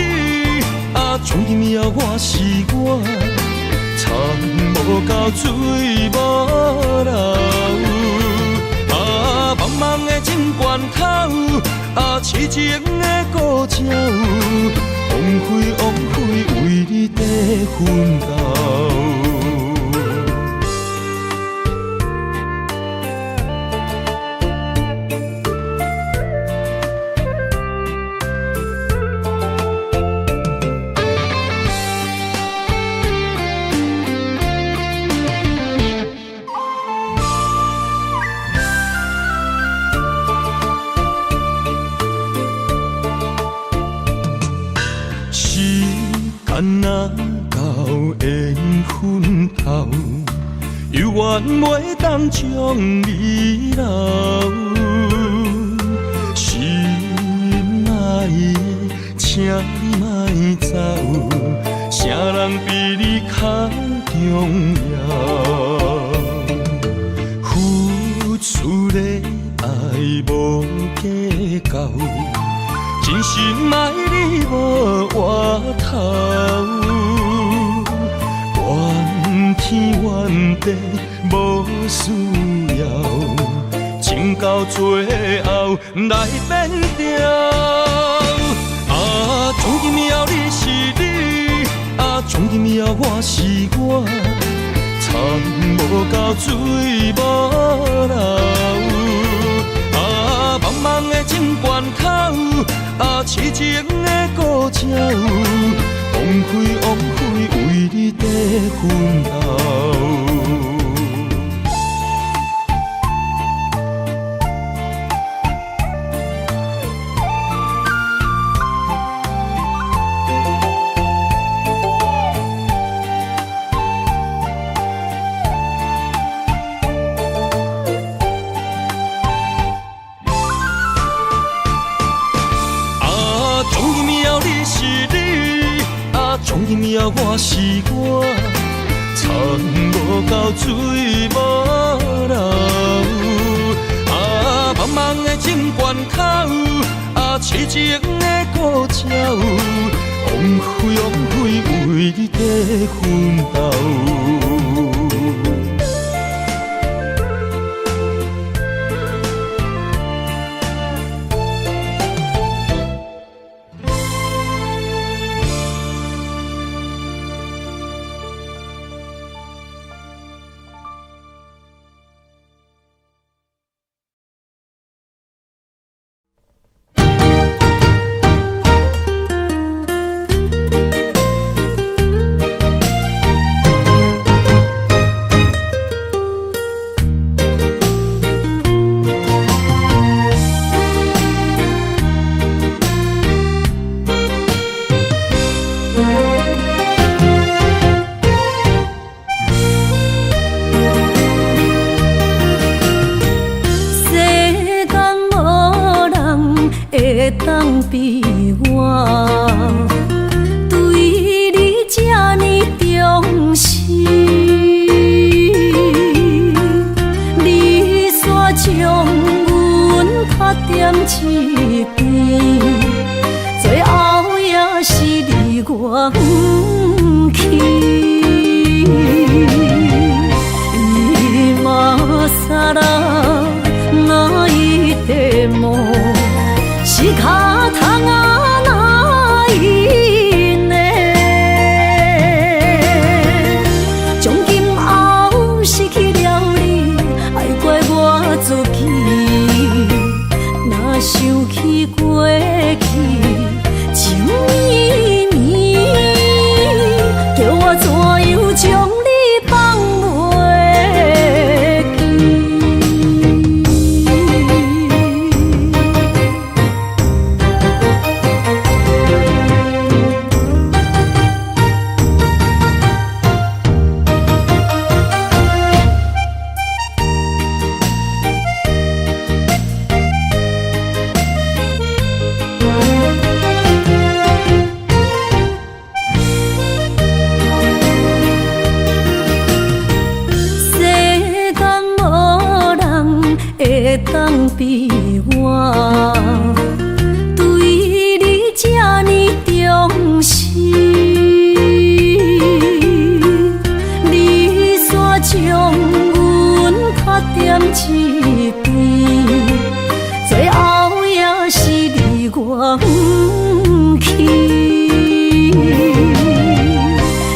[SPEAKER 1] 啊，从今以后我是我，田无到水无流。啊，茫茫的情关口，啊，痴情的故鸟，枉费枉费为你在奋斗。干若到缘分头，犹原袂当将你留。心爱的，请你莫走，啥人比你较重要？付出的爱无计较，真心爱你无回头。怨天怨地无需要，情到最后来变调。啊，从今以后你是你，啊，从今以后我是我，田无到水无流。啊，茫茫的情关口，啊，痴情的故鸟，枉费枉费为你在奋斗。从今以后我是我，田无到水无流。啊，茫茫的情关口，啊，痴情的故鸟，枉费枉费为你在奋斗。当比我对你这呢重视，你煞将阮拍点一边，最后也是你我不去。今さら泣いても仕方がないね。从今后失去了你，爱怪我自己。若想起过去，情绵绵。
[SPEAKER 2] 比我对你这呢重视，你煞将阮较点一边，最后也是你我不去。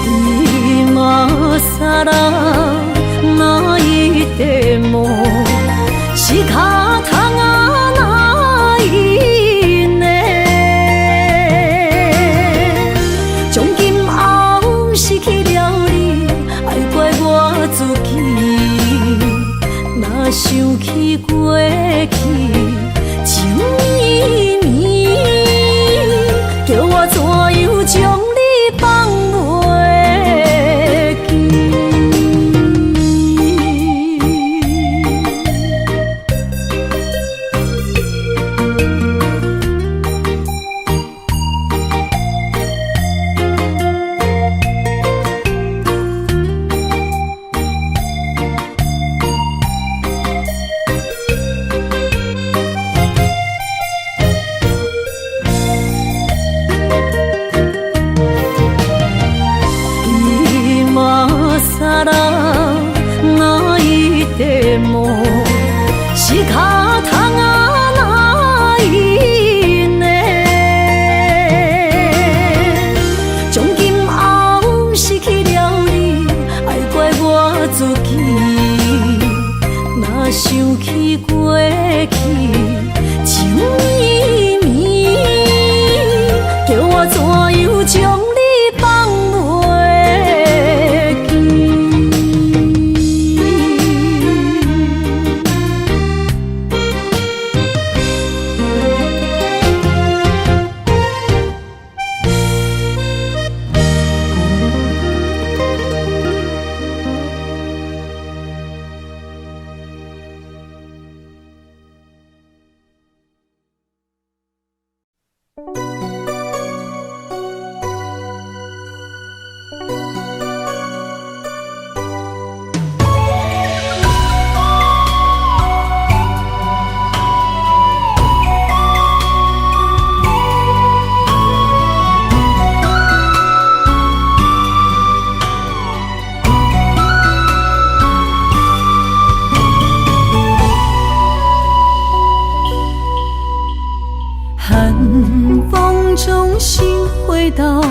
[SPEAKER 2] 今ら泣いても仕方がないね。从今后失去了你，爱怪我自己。若想起过去情绵绵，叫我怎样将你放袂记？仕方がないね。从今后失去了你，爱怪我自己。若想起过去情绵绵，叫我怎样将你放袂记？回到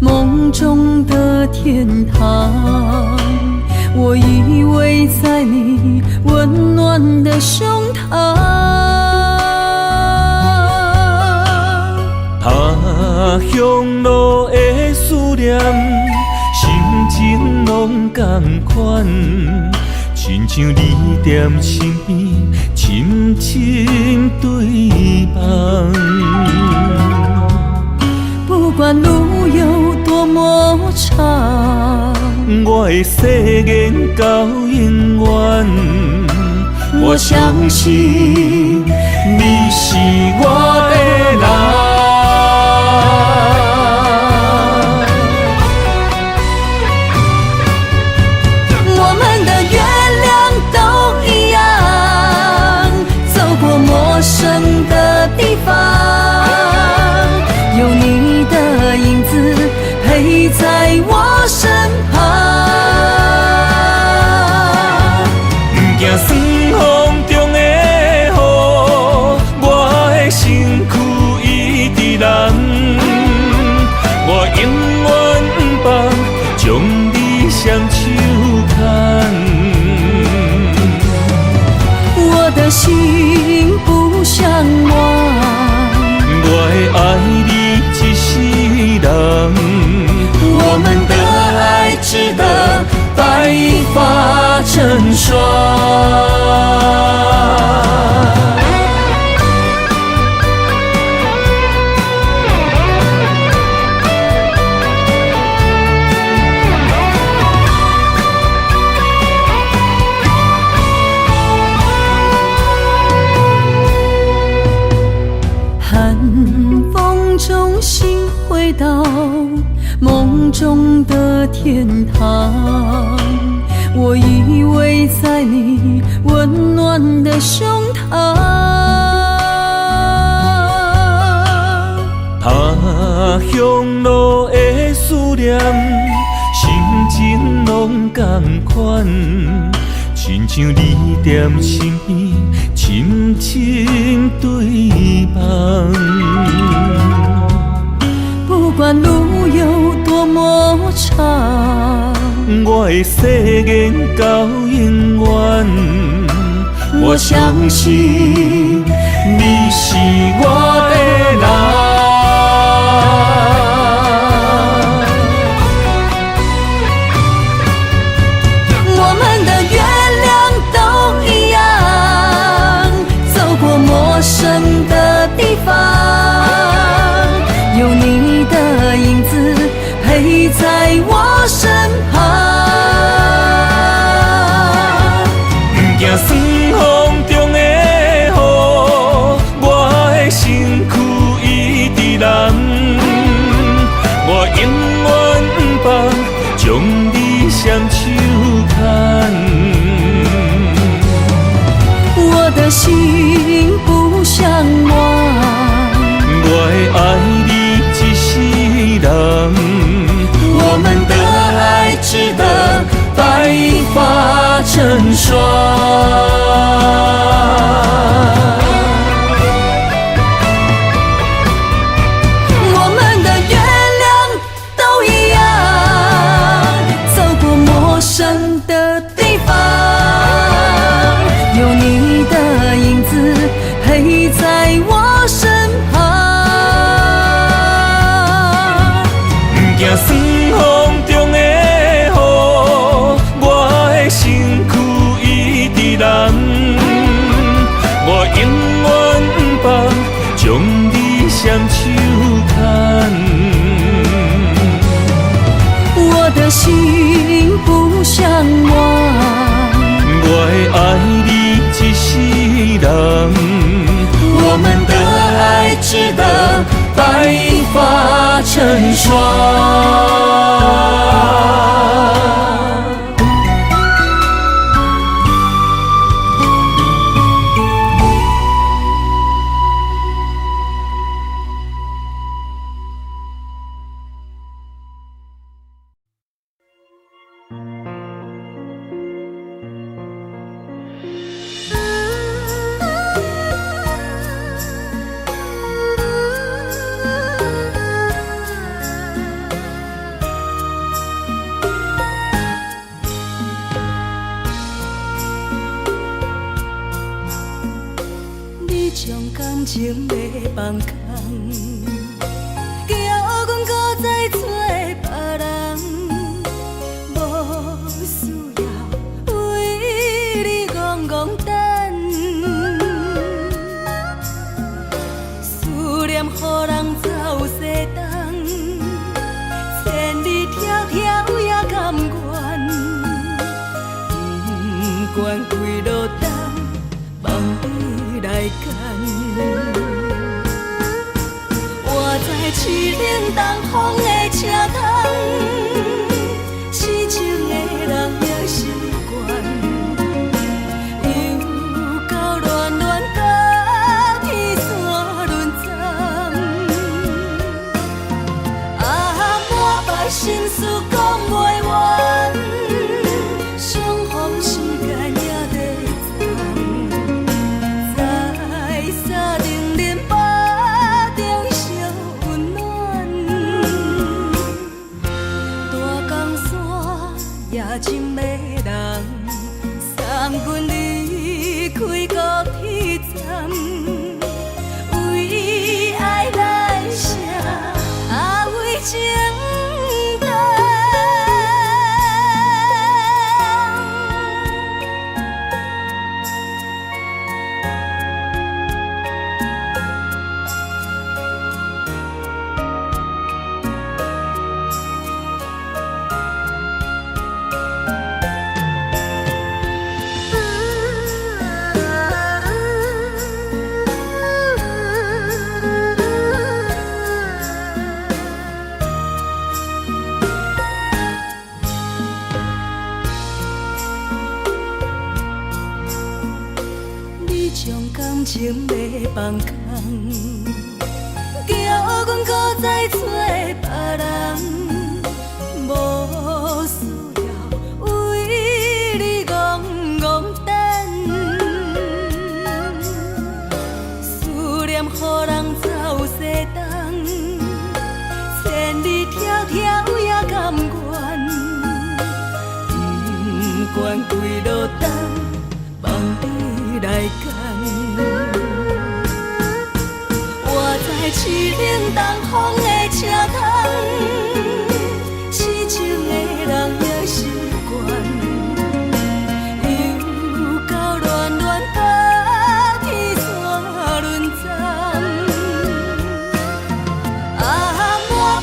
[SPEAKER 2] 梦中的天堂，我依偎在你温暖的胸膛。
[SPEAKER 1] 他乡路的思念，心情拢同款，亲像你踮身边，深深对望。
[SPEAKER 2] 不管路有多么长，
[SPEAKER 1] 我的誓言到永远。我相信你是我的人。
[SPEAKER 2] 我们的月亮都一样，走过陌生的地方，有你的影子陪在我身旁。
[SPEAKER 1] 不惊霜风中的雨，我的身躯一直人。我永远不放，将你双手牵。
[SPEAKER 2] 我的心不想忘，
[SPEAKER 1] 我会爱你一世人。我们的爱值得白发成霜。
[SPEAKER 2] 寒风中心回到梦中的天堂，我依偎在你温暖的胸膛。
[SPEAKER 1] 他乡路的思念，心情拢同款，亲像你踮身边，深深对望。
[SPEAKER 2] 不管路有多么长，
[SPEAKER 1] 我的誓言到永远。我相信你是我的人。
[SPEAKER 2] 我们的月亮都一样，走过陌生的地方，有你的影子陪在我身旁。
[SPEAKER 1] 不惊酸风中的雨，我的身躯一直蓝。我永远不放，将你双手牵。
[SPEAKER 2] 我的心不像我，
[SPEAKER 1] 我会爱你一世人。我们的爱值得白发成霜。
[SPEAKER 2] 我们的月亮都一样，走过陌生的地方，有你的影子陪在我身旁。
[SPEAKER 1] 不惊酸风中的雨，我的身躯一直蓝。我永远不放，将你双手牵。
[SPEAKER 2] 我的心不像我，
[SPEAKER 1] 我会爱你一世人。我们的爱值得白发成霜。
[SPEAKER 2] 将感情要放空，叫阮搁再找别人，无需要为你戆戆等。思念予人走西东，千里迢迢也甘愿，不管几路东，望你来干。我在市冷东风的车窗，痴情的人也习惯，又到乱乱甲天线轮转。满腹心事讲袂完，相逢时间也在长。在沙冷冷巴中烧温暖，大江山夜深的人，送阮离开高铁站，为爱来写，为情。情要放空，叫阮搁再找别人，无需要为你戆戆等，思念予人走西东，千里迢迢也甘愿，不管几落冬，望你来牵。我在凄冷东风的车窗，痴情的人也习惯，又到恋恋甲天山论战。满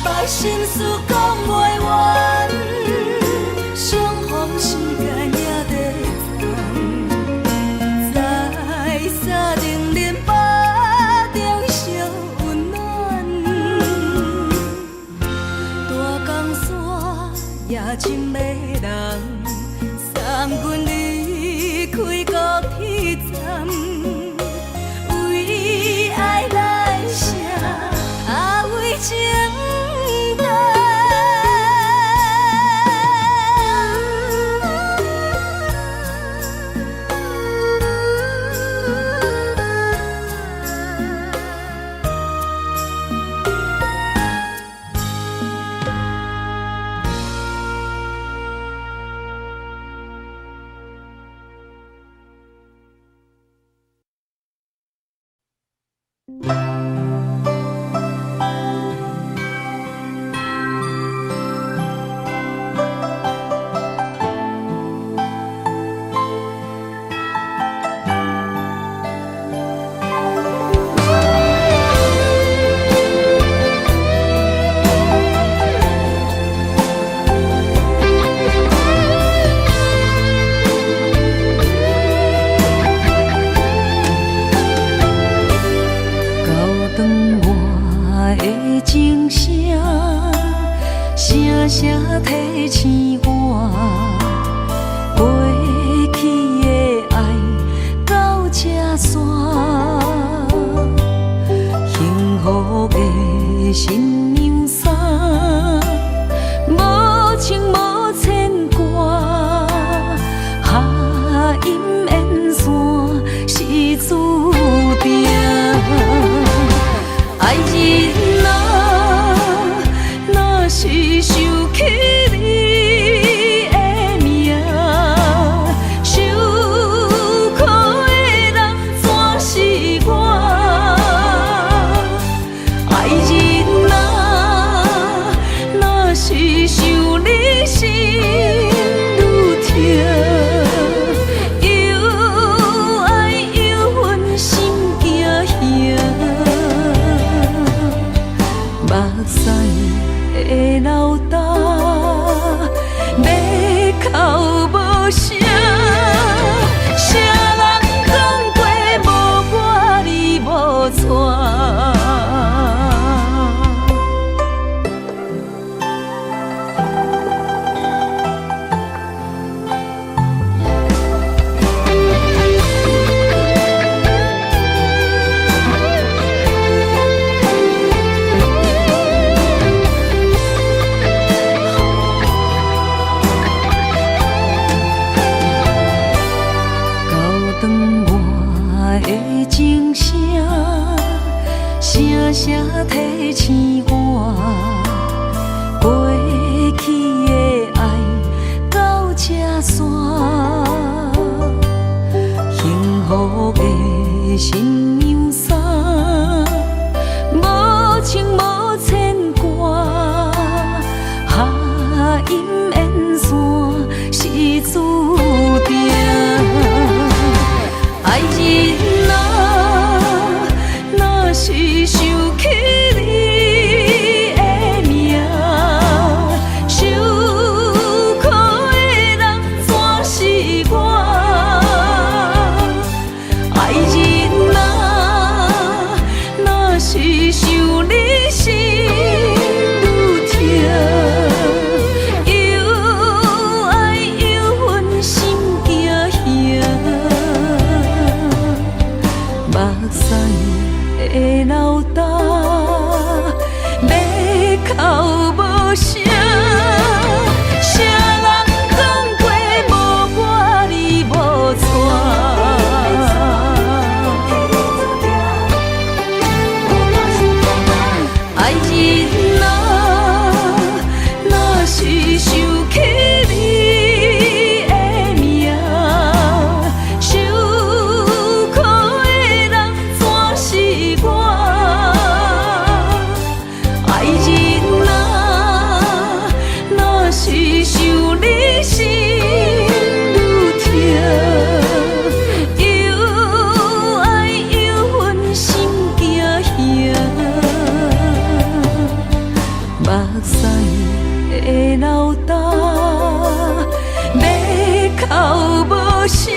[SPEAKER 2] 腹心事讲袂完，相逢时间也在等，在沙定林巴中相温暖。大江山夜深的人，送阮离开高铁站，为爱来写为情。提醒我，过去的爱到这煞，幸福的新娘衫，无情无牵挂，下阴缘线是注定，爱人啊，若是想起你的名，受苦的人全是我。爱人啊，若是想你心愈痛，又爱又恨心惊吓，目屎的流干。哭无声，谁人讲过无我你无带？情声，声声提醒我，过去的爱到这煞，幸福的新娘衫，无情无牵挂，下阴缘线是注定，爱人啊，若是想起你的名，受苦的人全是我。爱人啊。的老大，要哭无声。